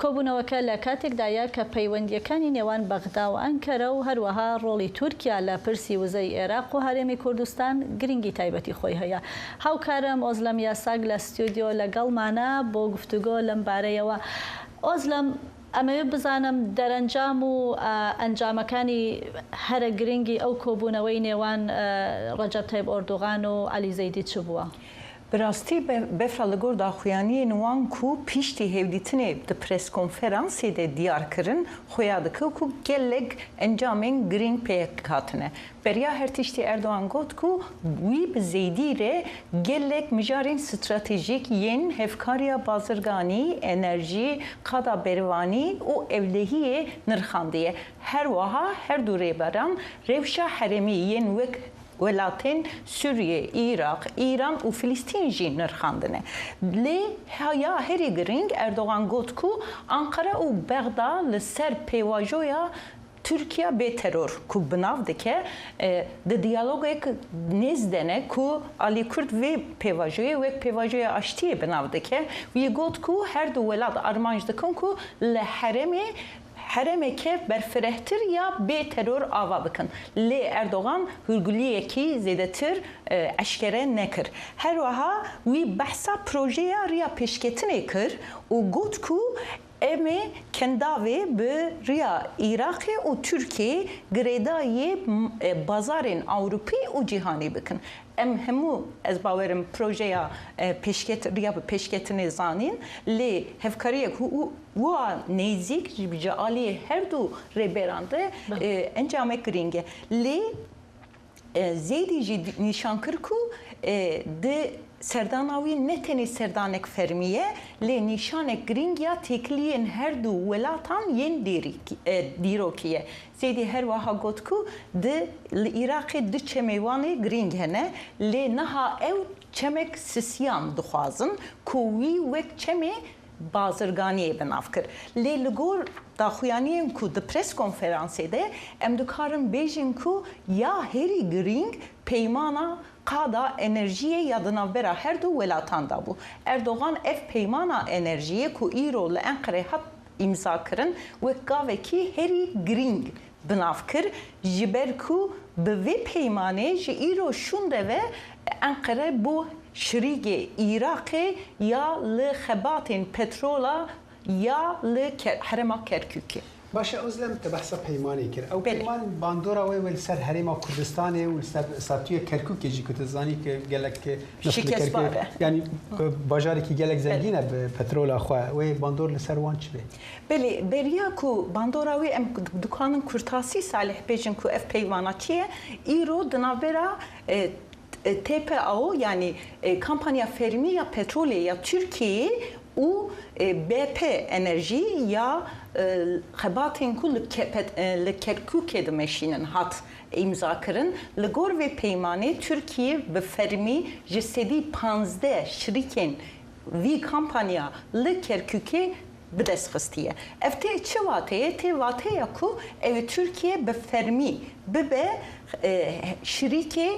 کۆبوونەوەکە لە کاتێکدایە کە پەیوەندیەکانی نێوان بەغدا و ئەنکەرە و هەروەها ڕۆڵی تورکیا لە پرسی وزەی عێراق و هەرێمی کوردستان گرنگی تایبەتی خۆی هەیە. هاوکارم ئۆزلەم یاساگ لە ستودیۆ لەگەڵمانە بۆ گفتوگۆ لەم بارەیەوە. ئۆزلەم ئەمەوێ بزانم دەرەنجام و ئەنجامەکانی هەرە گرنگی ئەو کۆبوونەوەی نێوان ڕەجەب تایب ئۆردوغان و عەلی زەیدی چ بووە؟ براستی بفرا لەگۆر داخوایانی نوان کو پیشتی هێودیتنێ د پرس کۆنفەرانسێ دێ دیارکردن خۆیا دکە و gelek ئەنجامên گرنگ پێک هاتنە. بەریا هەر تیشتی ئەردوان گوت ku wî bi zêdî re gelek mijarên stratejîk yên hevkariya bazirganî, enerjî, qada bervanî û evlehiyê nirxandiye. Her wiha her du rêberan rewşa herêmî yên wek welatên Sûriye, Iraq, İran û Filîstîn jî nirxandine. Lê ya herî giring Erdogan got ku Ankara û Bexda li ser pêvajoya Türkiye bê teror ku binav dike di diyalogek nêz dene ku Alî Kurd vê pêvajoyê wek pêvajoya aştiyê binav dike. Wî got ku her du welat armanj dikin ku li herêmê heremeke berfirehtir ya bê teror ava bikin. Lê Erdogan hürgüliyekî zêdetir eşkere nekir. Her wiha wî behsa projeya riya pêşketinê kir û got ku em ê kendavê bi riya Iraqê û Tirkiyê girêdayê bazarên Ewropî û cîhanî bikin. Em hemû ez bawerim projeya riya bi pêşketinê zanîn lê hevkariyek wa nêzik ji aliyê her du rêberan de encamek giring e. Lê Zêdî jî nîşan kir ku di سرداناوی نتنی سردانک فرمیه لی نیشانک گرینگیا تکلین هر دو ولاتان ین دیروکیه زیدی هر وها گوت کو ده العراق ده چمیوانی گرینگ هنه لی نها او چمک سیسیان دخوازن کوی وک چمی بازرگانی بناف کر لی لگور داخویانیم کو ده پرس کنفرانسی ده ام دکارم بیجیم کو یا هری گرینگ پیمانا قادا انرژی یا دنابرا هر دو ولاتان دا بو اردوغان اف پیمانا انرژی کو ایرو لانقره هات امضا کرن و گاوه کی هری گرینگ بناف کر جبر کو به وی پیمانه جی ایرو شونده و انقره بو شریک عراق یا لخبات پترولا یا لحرما کرکوکی باشه ازلم تبحث پیمانی کرد او پیمان باندورا و سر حریم کردستان و ساتوی کرکوک جی کتزانی که گلک شکست باره یعنی باجاری که گلک زنگینه به پترول آخوا و باندور لسر وان چه بله بریا کو باندورا و ام دکان کرتاسی صالح بیجن کو اف پیمانا چیه ایرو دنابرا TPAO yani kampanya fermi ya petrol ya Türkiye u BP enerji ya xebatên ku li Kerkûkê dimeşînin hat imza kirin li gor vê peymanê Türkiye bi fermî ji sedî 15 şirîkên vî kampanya li Kerkûkê bi dest xistiye. Ev tê çi wateye? Tê wateya ku ew Türkiye bi fermî bibe şirîkê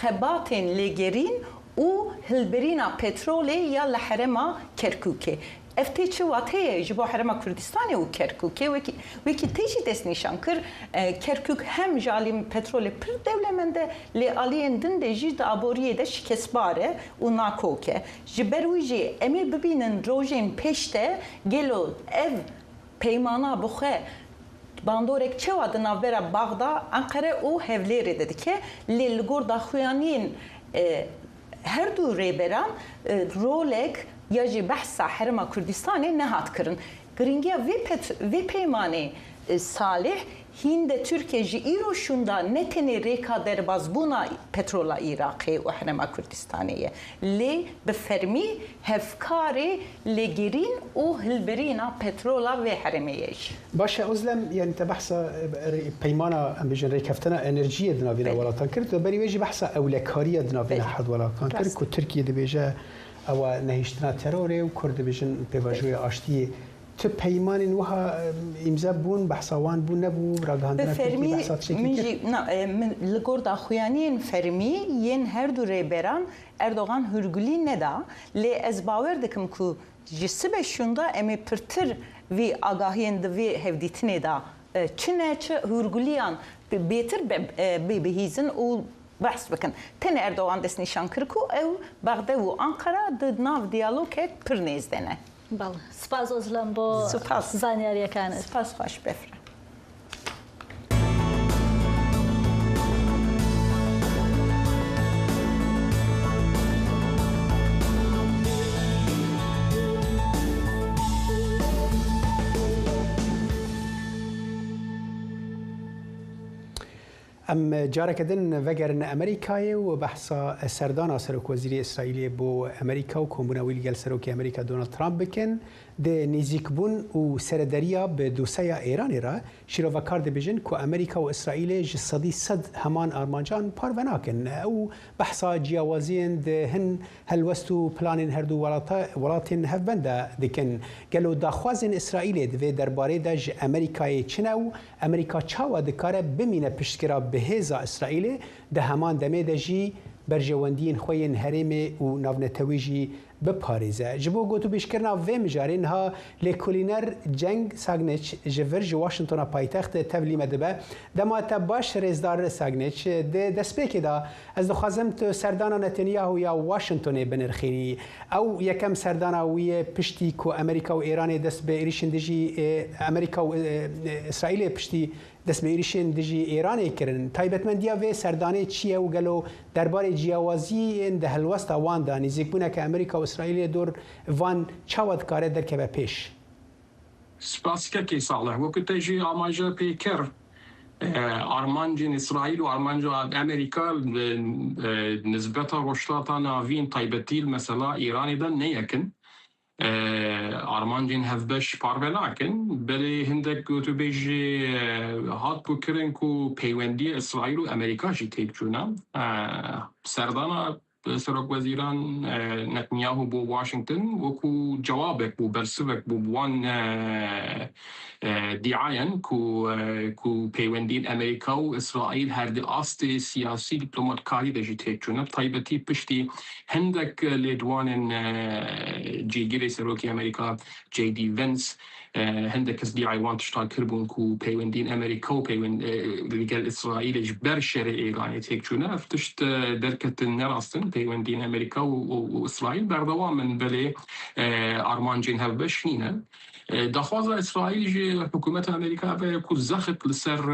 xebatên lêgerîn û hilberîna petrolê ya li herêma Kerkûkê. Ev tê çi wateye ji bo herêma Kurdistanê û Kerkûkê wekî tê jî destnîşan kir Kerkûk hem ji alî petrolê pir dewlemend e lê aliyên din de jî di aboriyê de şikestbar e û nakok e. Ji ber wî jî em ê bibînin rojên pêş de gelo ev peymana bi xwe bandorek çewa di navbera Baxda Ankara û Hevlêrê de dike lê li gor daxuyaniyên her du rêberan rolek ya jî behsa herêma Kurdistanê nehat kirin. Giringiya vê peymanê salih hîn de Türkiye ji îro şunda ne tenê rêka derbazbûna petrola Iraqê û herêma Kurdistanê ye. Lê bi fermî hevkarê lêgerîn û hilberîna petrola vê herêmê ye jî. باشه ازلم yani te behsa peymana em bêjin rêkeftina enerjiyê di navîna welatan kir tu berî wê jî behsa ewlekariya di navîna hed welatan kir ku Tirkiye dibêje ewa nehîştina terorê û Kurd dibêjin pêvajoya aştiyê tu peymanên wiha îmza bûn behsa wan bû nebû ragihandina Tirkiyê behsa min jî li gor daxuyaniyên fermî yên her du rêberan Erdogan hûrgilî neda lê ez bawer dikim ku ji sibe şunda em ê pirtir vî agahiyên di vê hevdîtinê da çi ne çi hûrgiliyan bêtir bihîzin û behs bikin. Tenê Erdogan destnîşan kir ku ew Baxda û Ankara di nav diyalogek pir nêz de ne. بەڵێ سپاس ئۆزلەم بۆ زانیاریەکانت. سپاس خۆش بفرە. ام جارك دن وگرن امریکای و بحثا سردانا سروک وزیری اسرائیلی بو امریکا و کمبونا ویل گل سروک امریکا دونالد ترامپ بکن ده نزیک بون و سردریا به دوسیا ایران را شیرو وکار ده بجن کو امریکا و اسرائیل جسدی صد همان ارمانجان پاروناکن او بحثا جیاوازین ده هن هلوستو پلانین هر دو ولاتین هفبنده دکن گلو داخوازن اسرائیل ده درباره ده امریکای چنو امریکا چاوا دکاره بمینه پشتگرا به هزا اسرائیل ده همان دمه ده جی برجواندین خوین هرم و ناونتویجی بپاریزه جبو گوتو بیشکرنا و مجارین ها لیکولینر جنگ ساگنچ جورج واشنطن پایتخت تولیم دبه دما باش رزدار ساگنچ ده دسپیکی دا از دخوازم تو سردانا نتانیاهو یا واشنطن بنرخیری او یکم سردانا وی پشتی کو امریکا و ایران دست به ایریشن دجی امریکا و اسرائیل پشتی دست به ایریشن دجی ایران کرن تایبتمندیا و سردانه چیه و گلو درباره جیاوازی ده هلوست وان دا نزیک بونه که امریکا و اسرائیل دور وان چاود کاره در که به پیش سپاس که صالح وقت تجی آماجه پیکر آرمانجین اسرائیل و آرمانج امریکا نسبت رشداتا ناوین تایبەتی مثلا ایرانی دن نیکن آرمانجین هفبش پاربلاکن بله هندک گوتو بیجی هات بکرن کو پیوندی اسرائیل و امریکا جی تیک جونا سردانا سرک وزیران نتنیاهو بو واشنطن وكو جوابك بو برسلك بو بوان دعاين كو بيوندين امريكا واسرائيل هردي آست سياسي دبلومات كاري دجي تيجونا طيبتي بشتي هندك لدوان جيجيري سروكي امريكا جي دي فينس هندك اس دي اي وان تشتغل كربون كو بيوندين امريكا وبيوند رجال اسرائيل جبر شرعي ايراني تيجونا فتشت دركه النراستن بيوندين امريكا واسرائيل بردوام من بلي ارمانجين هفبش هنا دخواز اسرائیل جی حکومت امریکا و کو زخت لسر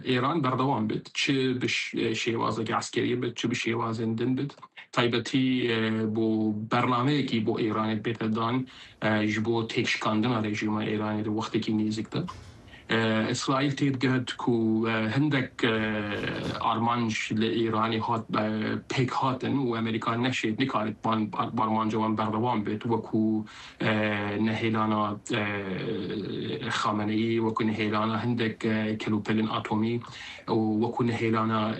ایران بردوام بید چه بش شیوازه عسکری بید چه بش شیوازه دن بید تایبتی بو برنامه کی بو ایران بیت دان جبو تکشکاندن رژیم ایرانی در وقتی کی نیزک ده اسرائیل تید گهد کو هندک آرمانج لإيراني هات پیک هاتن و امریکا نشید نکارد بارمان جوان بردوام بید وکو نهیلانا خامنه‌ای وکو نهیلانا هندک کلوپلن اتمی وکو نهیلانا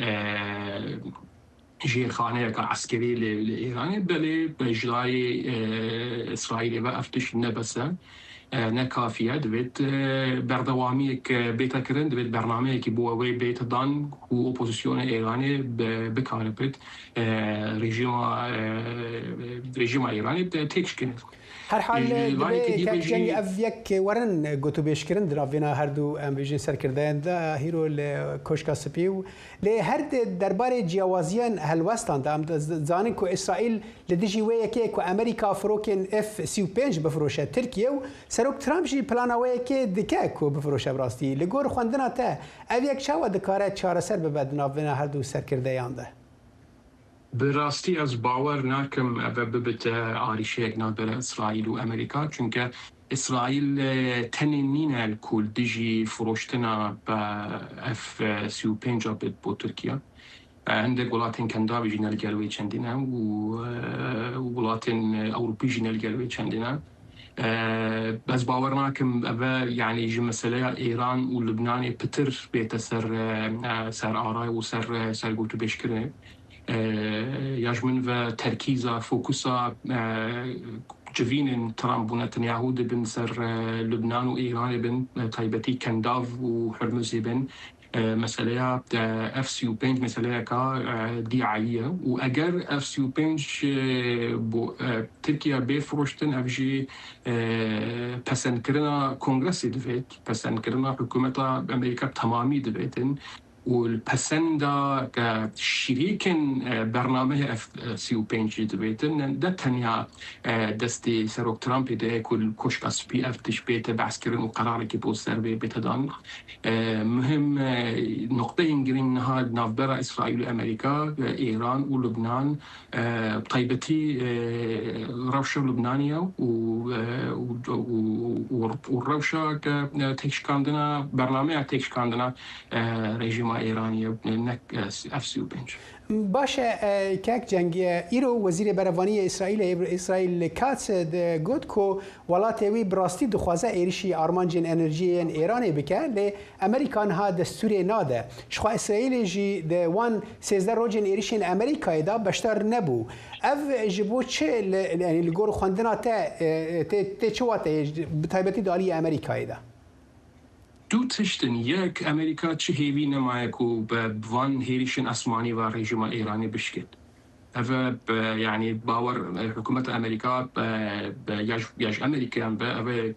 جیرخانه که عسکری لإيراني بله بجلای اسرائیل و افتش نبسه نکافیه دوید بردوامی که بیت کردن دوید برنامه که بو اوی بیت دان و اپوزیسیون ایرانی بکاره بید رژیم ایرانی تکش کنید هر حال دبی که جنگ اویک ورن گوتو بیشکرن درافینا هر دو امبیجین سرکردن دا هیرو لکوشکا سپیو لی هر درباره جیاوازیان هلوستان دا زانن کو اسرائیل لدیجی وی که کو امریکا فروکن F-35 بفروشه ترکیه و سروک ترامپ جی پلانا وی که دکه کو بفروشه براستی لگور خواندنا تا اویک چاوا دکاره چاره سر ببد نافینا هر دو سرکردیان ده براستی از باور نکم و ببت آریشیک نابر اسرائیل و امریکا چونکه اسرائیل تنینین الکل دیجی فروشتنا با F-35 بید با ترکیه عندك ولاتين كندافي جينا الجلوي عندنا وولاتين أوروبي جينا الجلوي عندنا بس باورناكم أبا يعني يجي مسألة إيران ولبنان بتر بيت سر آراء وسر قلتو بيشكرني يجمن و تركيزا فوكسا جوين ترامب ونتنياهو دبن سر لبنان وإيران بن تايبتي كنداف وحرمزي بن مسألة F-35 مسألة كا دعائية وأجر F-35 بو تركيا بفروشتن أفجي پسند كرنا كونغرسي دفيت پسند كرنا حكومة أمريكا تمامي دفيتن والپسند كشريك برنامج F-35 دبيتن ده تنيا دستي سروك ترامب ده كل كوشكا سبي افتش بيت بعسكرين وقرار كي بوستر بيتدان مهم نقطة إنجرين هاد نافبرا إسرائيل وأمريكا إيران ولبنان طيبتي روشة لبنانية والروشة تكشكاندنا برنامج تكشكاندنا رژیم ایرانی نک F-35 باشه که جنگی ایرو وزیر بروانی اسرائیل کاتس گفت که ولات وی براستی دخوازه ایرشی آرمانجین انرژی ایرانی بکن لی امریکان ها دستور ناده شخوا اسرائیل جی دوان 13 روزین ایرشین امریکای دا بشتر نبو اف جبو چه یعنی لگور خواندنا ته چواته بتایبتی دالی امریکای دا دو تشتن یک امریکا چه هیوی نمایه که بوان هیریشن اسمانی و رژیم ایرانی بشکل اوه یعنی باور حکومت امریکا یاج امریکان به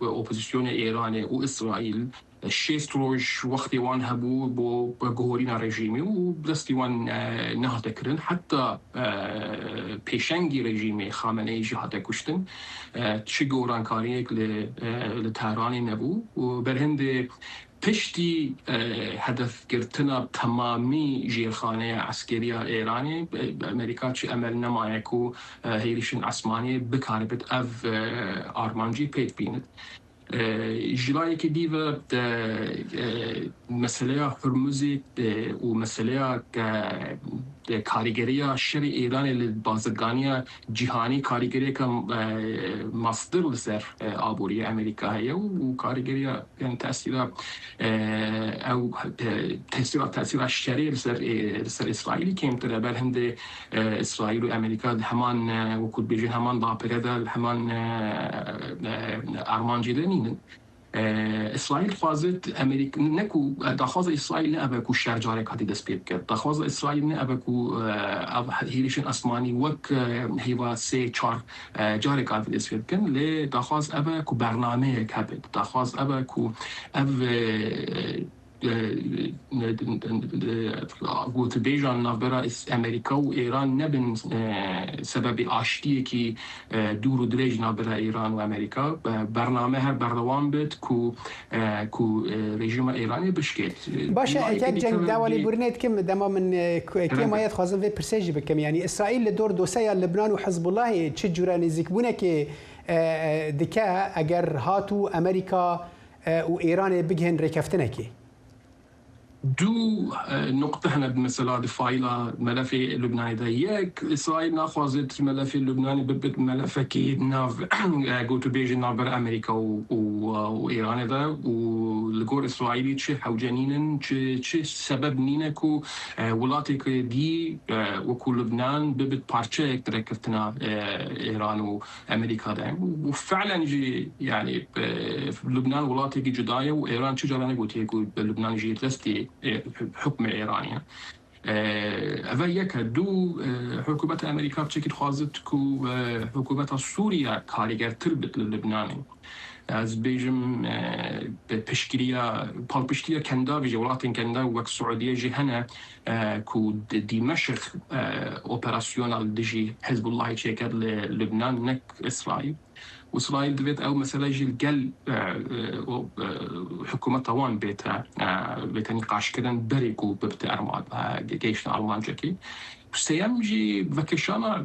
اپوزیسیون ایرانی و اسرائیل 6 روز وقتی وان هبو با گهورین رژیمی و دستی وان نهده کردن حتی پیشنگی رژیمی خامنه‌ای جهات کشتن چه گوران کاری لتهرانی نبو و برهند پشتی هدف گرتنا تمامی جیرخانه عسکری ایرانی امریکا چه عمل نمایه که هیریشن اسمانی بکاره بید اف آرمانجی پیت بیند جلایکی دیو مسئله هرمزی و مسئله کاریگری شر ایران لبازرگانی جهانی کاریگری که مصدر لسر آبوری امریکا هی و کاریگری یعنی تأثیر شری لسر اسرائیلی که امتر بر هند اسرائیل و امریکا همان وکود بیجی همان داپرده همان ارمان جدنین اسرائیل خوازت امریکا نکو دخواز اسرائیل نه ابکو شرجاره کادی دست پید کرد دخواز اسرائیل نه ابکو هیریشن اسمانی وک هیوا سه چار جاره کادی دست پید کن لی دخواز ابکو برنامه کبد دخواز ابکو گوت بیجان نبرا امریکا و ایران نبن سبب آشتی که دور و درج نبرا ایران و امریکا برنامه هر بردوام بد کو رژیم ایرانی بشکت باشه اكيد جنگ دولي برنيت كم دما من كما يتخازن في برسيج بكم يعني اسرائيل لدور دوسيا لبنان وحزب الله تشجرا نزيكبونه كي دكا اگر هاتو امريكا وايران بجهن ركفتنكي دو نقطة هنا بمثلا دفايلا ملف لبناني ده يك إسرائيل ناخذت ملف اللبناني ببت ملف كي ناف قوتو بيجي نابر أمريكا وإيران ده ولقور إسرائيلي تشي حوجانين تشي سبب نينكو ولاتك دي وكو لبنان ببت بارشة تركفتنا إيران وأمريكا ده وفعلا جي يعني لبنان ولاتك جداية وإيران تجارنا قلت يقول لبنان جي تلستي حكم إيراني أفا يك دو حكومة أمريكا بشكل خاصت كو حكومة سوريا كاريجر تربط للبناني از بیجم پشتیا کندا و جولات کندا و سعودیه جهنه کو دمشق اپراسیونال دجی حزب الله چیکد لبنان نک اسرائیل وإسرائيل دفت أو مثلا جيل قال حكومة طوان بيتا نقاش كذا بريكو ببت أرماد جيشنا ألمان جاكي سيمجي فكشانا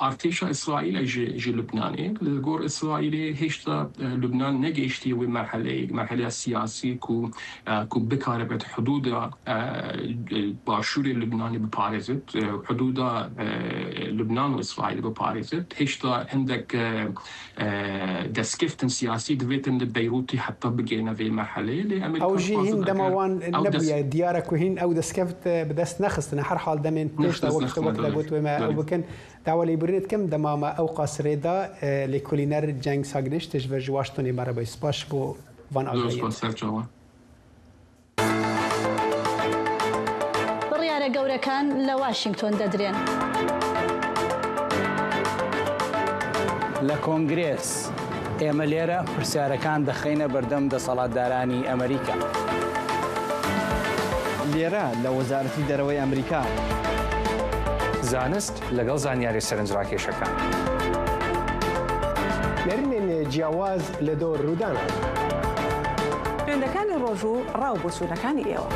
ارتيشا اسرائيل جي لبناني لغور اسرائيلي هيشتا لبنان نجيشتي ومرحله سياسي كو بكاربت حدود باشور اللبناني بباريزت حدود لبنان واسرائيل بباريزت هيشتا عندك دسكفتن سياسي دفيتن بيروتي حتى بقينا في مرحله او جي هين دموان نبويا ديارك وهين او دسكفت بدس نخست نحر حال من تشتا وقت لقوت وما وبكن دعوة بريد كم دماما أوقع سريدا لكولينر جنگ ساگنش تجور واشنطن مرا با سپاش بو وان آگاهی بڕیارە گەورەکان لە واشنگتن دەدرێن لە کۆنگرێس ئێمە لێرە پرسیارەکان دەخینە بەردەم دەسەڵاتدارانی ئەمریکا لێرە لە وەزارەتی دەرەوەی ئەمریکا زانست لەگەڵ زانیاری سەرنجڕاکێشەکان نەرنێن جیاواز لە دۆ ڕوودانە خوێندەکانی ڕۆژوو ڕاو بۆ سوونەکانی ئێوە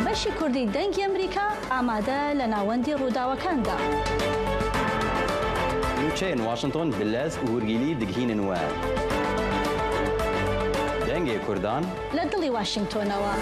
بەشی کوردی دەنگی ئەمریکا ئامادە لە ناوەندی ڕووداوەکاندا نوچەیەن واشنطن بلەز و وەرگیلی دگهینن وە دەنگی کوردان لە دڵی واشنگتۆنەوە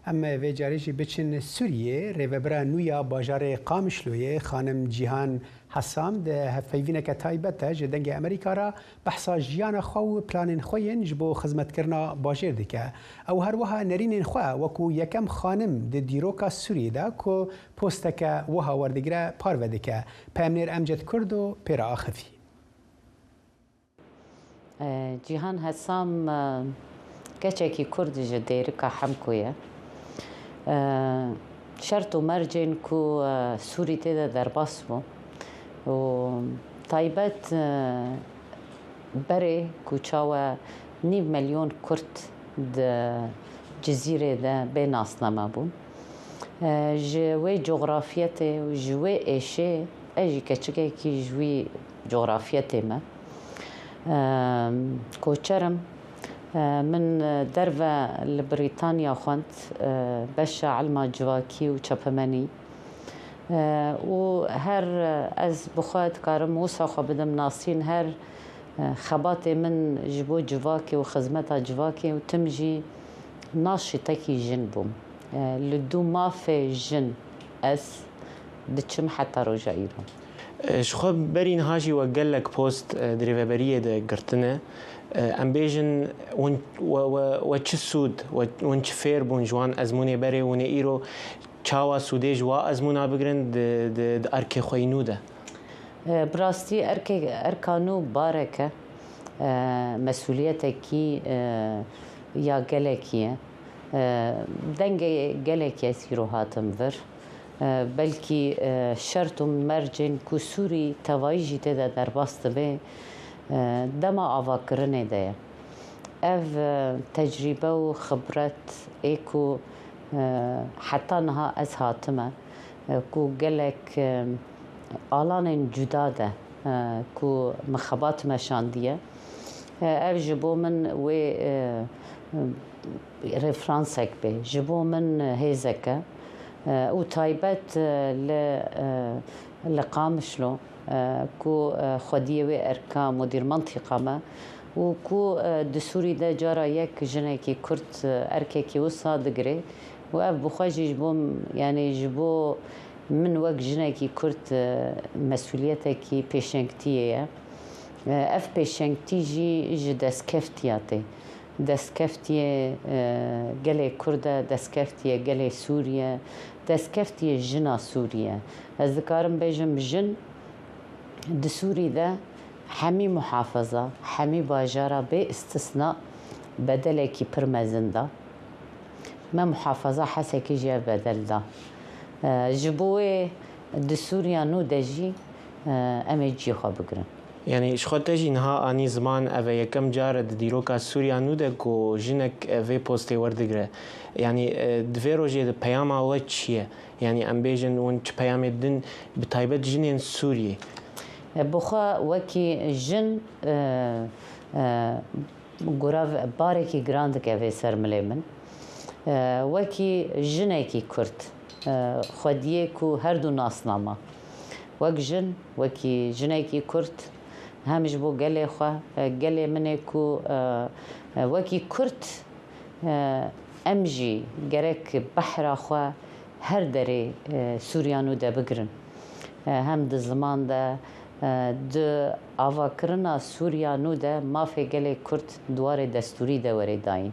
اما في جاريجي بچن سوريا ريفبرا نويا باجار قامشلوية خانم جيهان حسام ده هفيفينة كتايبتا جدنج أمريكا را بحثا جيانا خو بلانين خوين جبو خدمت كرنا باجر دكا أو هروها نرين خوا وكو يكم خانم ده ديروكا سوريا دا كو بوستكا وها وردقرا پارودكا پامنير أمجد كردو پيرا آخفي جيهان حسام كچكي كرد جديركا حمكويا شرط و مرجن کو سوری تیدا در باس بو و تایبت بره کو چاوا 9 ملیون کرد د جزیره ده به ناسنامه بو جوی جغرافیت و جوی ایشه اجی کچکه کی جوی جغرافیت ما کوچرم من درفة لبريطانيا خوانت بشا علما جواكي وشابماني و هر از بخواد کارم وسا خو بدم ناسین هر خبات من جبو جواکی و خدمت جواکی و تمجی ناشطکی جن بوم لدو ما في جن اس دچم حتى رجع ایران شخو برین هاجی و گلک پست دریوبریه ده گرتنه ام بیجن و چه سود و چه فیر بون جوان ازمونه بره و ایرو چاوا سوده جوا ازمونا بگرن ده ارک خوینو ده براستی ارکانو بارکه مسئولیتکی یا گلکیه دنگ گلکی سیرو هاتم ور بلکی شرط مرجن کسوری توایجی تدا در باست به دما آوا کرنه ده اف تجربه و خبرت ایکو حتی نها از هاتمه کو گلک آلان جدا ده کو مخابات مشاندیه اف جبو من و رفرانسك به جبو من هيزكا وتايبت لقامشلو كو خديه واركا مدير منطقه ما وكو دسوري ده جارا يك جنكي كرت اركيكي وصا دغري واف بخاجي جبو يعني جبو من وق جنكي كرت مسؤوليتكي بيشنكتيه اف بيشنكتي جي دسكفتياتي دسكفتية قلي كردة دسكفتية قلي سوريا دسكفتية جنا سوريا أذكارم بيجم جن دسوري ذا حمي محافظة حمي باجارة باستثناء بدلكي برمزندا ما محافظة حسكي جا بدل دا جبوه دسوريا نو دجي أمي جي خابقرن يعني شخوتجي نها اني زمان اوه يكم جار ديروكا سوريا نودك و جنك اوه بوستي وردگره يعني دوه روجه ده پیاما و چیه يعني ام بیجن ون چه پیام دن بتایبت جنين سوري بخوا وكي جن گراف باركي گراند که اوه سرمله من وكي جنكي كرت خودیه کو هر دو ناسنامه وك جن وكي جنكي كرت همش بو قلي خوا قلي منكو وكي كرت امجي قرك بحر خوا هر دري سوريانو دا بقرن هم د زمان دا د آواکرنا سوريانو دا ما في قلي كرت دوار دستوري دا وري داين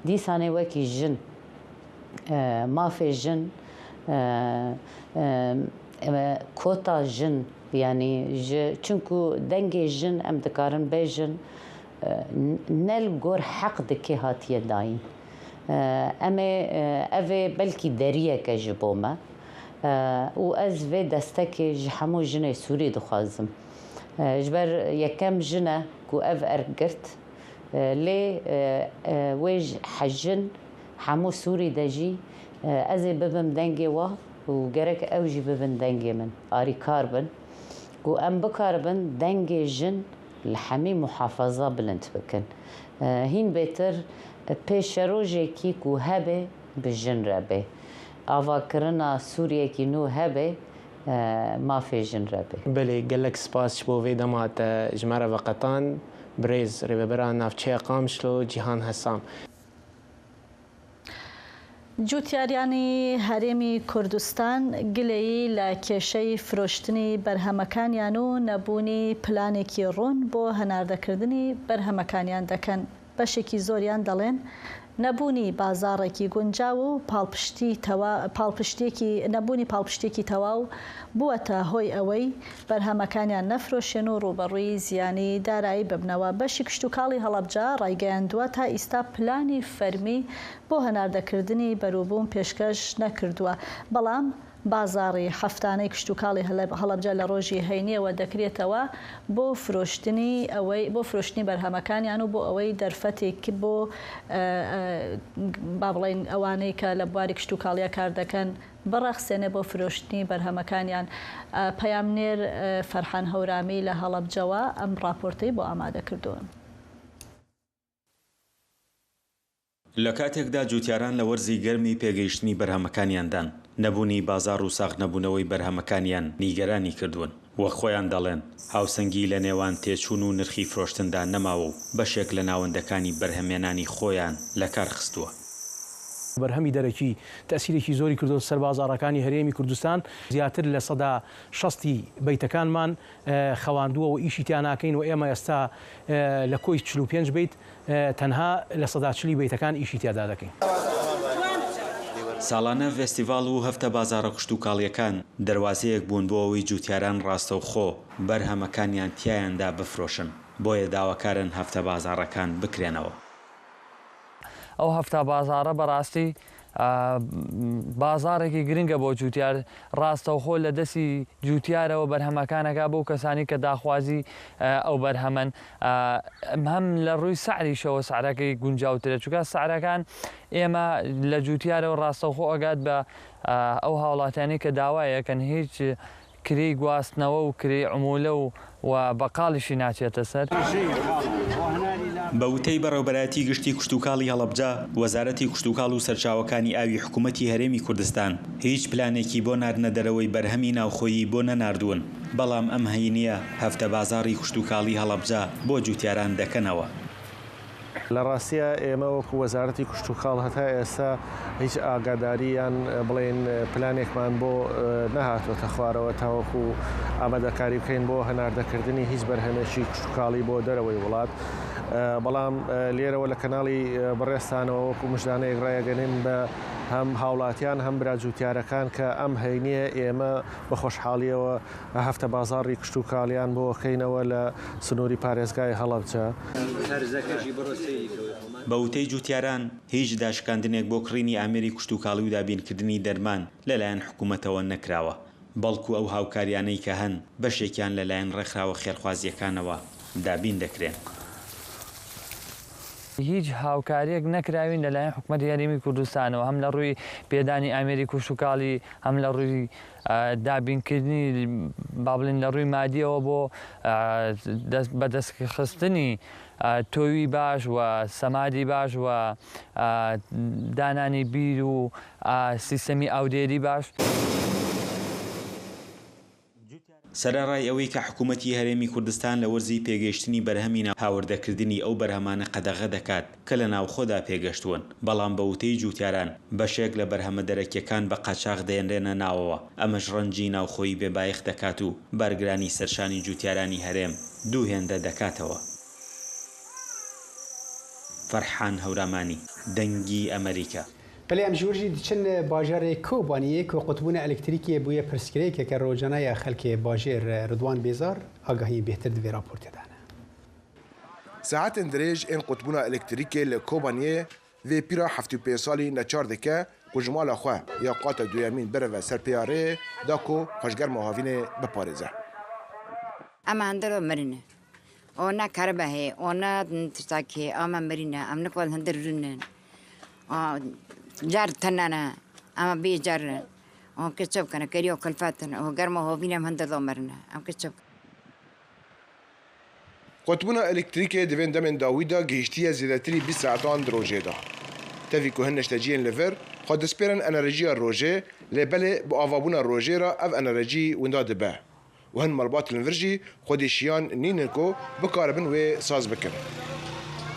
دي سانه وكي جن ما في جن كوتا جن يعني چونكو دنگي جن ام دكارن بيجن نل گور حق دكي هاتيه داين اما اوه بلكي دريه كجبوما و از في دستكي جحمو جنه سوري دخوازم جبر يكم جنه كو اف ارقرت لي ويج حجن حمو سوري دجي ازي ببم دنگي واه وگرك اوجي ببن دنگي من آري كاربن و ام بكاربن دنگي جن لحمي محافظة بلند بكن هين بيتر بيشروجي كي كو هبه بجن ربه آواكرنا سوريا كي نو هبه ما في جن ربه بلي قالك سباس بو في دمات جمارة وقتان بريز ريبرا نافچه قامشلو جيهان حسام جوتیاریانی هەرێمی کوردستان گلەیی لە کێشەی فرۆشتنی بەرهەمەکانیان و نەبوونی پلانێکی ڕوون بۆ هەناردەکردنی بەرهەمەکانیان دەکەن. بەشێکی زۆریان دەڵێن نەبوونی بازاڕێکی گونجاو و نەبوونی پاڵپشتێکی تەواو بووەتە هۆی ئەوەی بەرهەمەکانیان نەفرۆشێن و ڕوبەڕووی زیانی دارایی ببنەوە. بەشی کشتتوکاڵی هەڵەبجە ڕایگەیاندووە تا ئیستا پلانی فەرمی بۆ هەناردەکردنی بەرووبوون پێشکەش نەکردووە، بەڵام بازاڕی هەفتانەی کشتتوکاڵی هەڵەبجە لە ڕۆژی هەینیەوە دەکرێتەوە بۆ فرۆشتنی بەرهەمەکانیان و بۆ ئەوەی دەرفەتێک بۆ با بڵێن ئەوانەی کە لە بواری کشتتوکاڵیە کار دەکەن بەڕەخسێنێ بۆ فرۆشتنی بەرهەمەکانیان. پەیامنێر فەرحان هەورامی لە هەڵەبجەوە ئەم راپۆرتەی بۆ ئامادە کردووە. لە کاتێکدا جوتیاران لە وەرزی گەرمی پێگەیشتنی بەرهەمەکانیاندان نەبوونی بازار و ساغ نەبوونەوەی بەرهەمەکانیان نیگەرانی کردوون وە خۆیان دەڵێن هاوسەنگی لە نێوان تێچوون و نرخی فرۆشتندا نەماوە و بەشێک لە ناوەندەکانی بەرهەمێنانی خۆیان لە کار خستووە. بەرهەمی دەرەکی تەسیرێکی زۆری کردو سەر بازاڕەکانی هەرێمی کوردستان زیاتر لە 60 بەیتەکانمان خەواندووە و ئیشی تیان ناکەین و ئێمە ئێستا لە کۆی 45 بیت تەنها لە 40 بەیتەکان ئیشی تیادا دەکەین. ساڵانە فێستیڤاڵ و هەفتە بازارە کشت و کاڵیەکان دەواازەیەک بوون بۆ ئەوەی جوتیاران ڕاستەوخۆ بەرهەمەکانیان تیایاندا بفرۆشن بۆیە داواکارن هەفتە بازارەکان بکرێنەوە. ئەو هەفتە بازارە بەڕاستی بازارێکی گرنگە بۆ جوتیار ڕاستەوخۆ لە دەستی جوتیارەوە بەرهەمەکانەکە بۆ کەسانی کە داخوازی ئەو بەرهەمەن هەم لە ڕووی سعریشەوە سعرەکەی گونجاوترە چونکە سعرەکان ئێمە لە جوتیارەوە ڕاستەوخۆ ئەگات بە ئەو هاوڵاتیانی کە داوایەکەن هیچ کری گواستنەوە و کری عمولە و بەقاڵیشی ناچێتە سەر. بە وتەی بەڕێوەبەرایەتی گشتی کشتتوکاڵی هەڵەبجە وەزارەتی کشتتوکاڵ و سەرچاوەکانی ئاوی حکوومەتی هەرێمی کوردستان هیچ پلانێکی بۆ ناردنە دەرەوەی بەرهەمی ناوخۆیی بۆ نەناردوون بەڵام ئەم هەینیە هەفتە بازاری کشتتوکاڵی هەڵەبجە بۆ جوتیاران دەکەنەوە. لە ڕاستیە ئێمە وەکو وەزارەتی کشتتوکاڵ هەتا ئێستا هیچ ئاگاداریان بڵێن پلانێکمان بۆ نەهاتوەتە خوارەوە تاوەکو ئامادەکاری بکەین بۆ هەناردەکردنی هیچ بەرهەمێکی کشتتوکاڵی بۆ دەرەوەی وڵات. بەڵام لێرەوە لە کەناڵی بەڕێستانەوە وەکو مژدانەیەک ڕایەگەنین بە هەم هاوڵاتیان هەم براجوتیارەکان کە ئەم هەینیە ئێمە بە خۆشحاڵیەوە هەفتە بازاڕی کشتتوکاڵیان بۆ وەکەینەوە لە سنووری پارێزگای هەڵەبجە. بە وتەی جوتیاران هیچ داشکاندنێک بۆ کڕینی ئامێری کشتتوکاڵی و دابینکردنی دەرمان لەلایەن حکوومەتەوە نەکراوە بەڵکو ئەو هاوکاریانەی کە هەن بەشێکیان لەلایەن ڕێکخراوە خێرخوازیەکانەوە دابین دەکرێن. هیچ هاوکاریەک نەکراوین لەلایەن حکوومەتی هەرێمی کوردستانەوە هەم لە ڕووی پێدانی ئامێری کشتتوکاڵی هەم لە ڕووی دابینکردنی با بڵێن لە ڕووی مادیەوە بۆ بەدەستخستنی تۆوی باش و سەمادی باش و دانانی بیر و سیستەمی ئاودێری باش. سەرەڕای ئەوەی کە حکوومەتی هەرێمی کوردستان لە وەرزی پێگەیشتنی بەرهەمی هاوردەکردنی ئەو بەرهەمانە قەدەغە دەکات کە لە ناوخۆدا پێگەشتوون بەڵام بە وتەی جوتیاران بەشێک لە بەرهەمە دەرەکیەکان بە قاچاغ دێنرێنە ناوەوە ئەمەش ڕەنجی ناوخۆی بێبایەخ دەکات و بەرگرانی سەرشانی جوتیارانی هەرێم دوو هێندە دەکاتەوە. فەرحان هەورامانی دەنگی ئەمریکا. بەڵێ ئەم ژوورژی دچن باژارێ کۆبانیەک و قوتبوونە ئەلکتریکی بووە پرسکرێکە کە ڕۆژانەیە خەلکێ باژێر ڕدوان بێزار ئاگاهی بێتر دوێ راپۆرتێدانە. ساعتên dirêj ên qutbûna elektrîkê li Kobaniyê vê pîra 75 salî neçar dike ku ji mala xwe ya qata duyemîn birive ser piyareyê da ku xweşgerma havînê biparêze. Em hindiro mirine. Ona kerebe hê, ona tiştakê, ama mirine, em nikol hindir rûnin. jar tenane, ama bê jar em keçep kene keriyo kulfatin, o germa havînê em hindir do mirine. Em keçep. Qutbûna elektrîkê divên demên dawî da gihîştiye zêdetirî 20 saetan di rojê da. Tevî ku hin neşteciyên li vir, xwe dispêrin enerjiya rojê, lê belê bi avabûna rojê ra ev enerjî winda dibe. û hin malbatên vir jî xwedîşiyan nînin ku bikaribin wê saz bikin.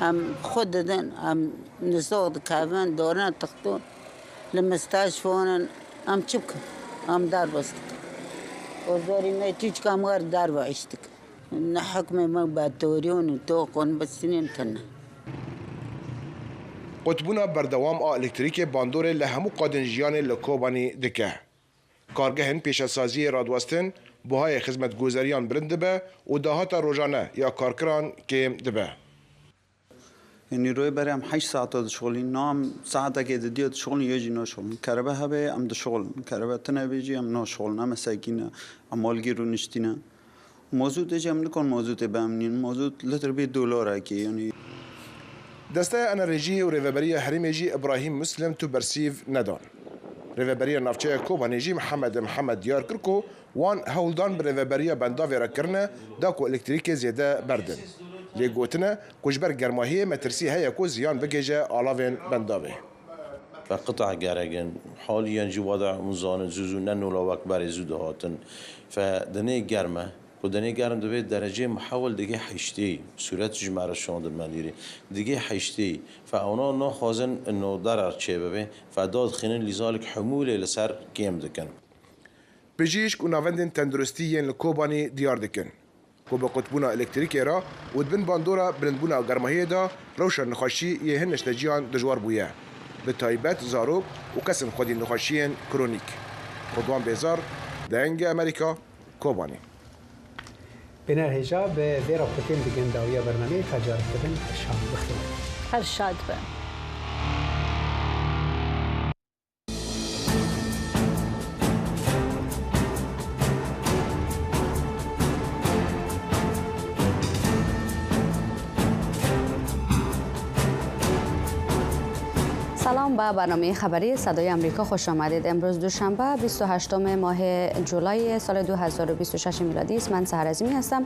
Em xwe didin, em nisok dikevin, dorina tixtûn, li mistashfonin, em çi bikin? Em derbas dikin. Ozorî me tîçka em wer derveş dikin. Ne hekmê me betorîn û toqon bisinên tune. Qutbûna berdewam a elektrîkê bandorê li hemû qadên jiyanê li Kobanî dike. Kargehên pêşesaziyê radwestin, buhayê xizmetguzeriyan bilind dibe û dahata rojane ya karkiran kêm dibe. نیروی برای هم 8 ساعت داشتیم. نام ساعت که دیدی داشتیم یه نشون. کربه هبه هم داشتیم. کربه تنه بیجی هم نشون. نه مساکینه. امالگی رو نشتینه. موضوع دیگه هم نکن موضوع تبامنین. موضوع لتر بی دلاره که یعنی. دسته انرژی و ریوبری هریمجی ابراهیم مسلم تو برسیف ندان. ریوبری نافچه کوبانیجی محمد دیار کرکو وان هولدان بر ریوبری بنداوی را کرنه داکو الکتریک زیاده بردن. لێ گوتنە کوژبەر گەرماهەیە مەترسی هەیە کو زیان بگێژە ئاڵاوێن بەنداوێ. فقطع جارجن حاليا جي وضع مزان زوزو ننو لو أكبر زود هاتن فدني جرمة ودني جرم دبي درجة محاول دقي حشتي صورت جمعة شاند المديري دقي حشتي فأنا نخازن إنه ضرر شبابه فداد خنن لذلك حمولة لسر كيم دكن. بجيش كنا فندن تندرستيين لكوباني ديار دكن. كوبا قطبونا إلكتريكي را ودبن باندورا برندبونا جرماهية دا روشن نخاشي يهنش لجيان دجوار بويا. بتایبەت زاروک و کەسن خودی نخۆشیên کرۆنیک. ڕضوان بێزار دەنگە ئەمریکا کۆبانی. بنەر هێژا بە vê raportên digehdawiya bernameya tacaretkirin şan bixîn. هەر شاد بن. سلام به برنامه خبری صدای آمریکا خوش آمدید. امروز دوشنبه 28 ماه جولای سال 2026 میلادی است. من سحر عظیمی هستم.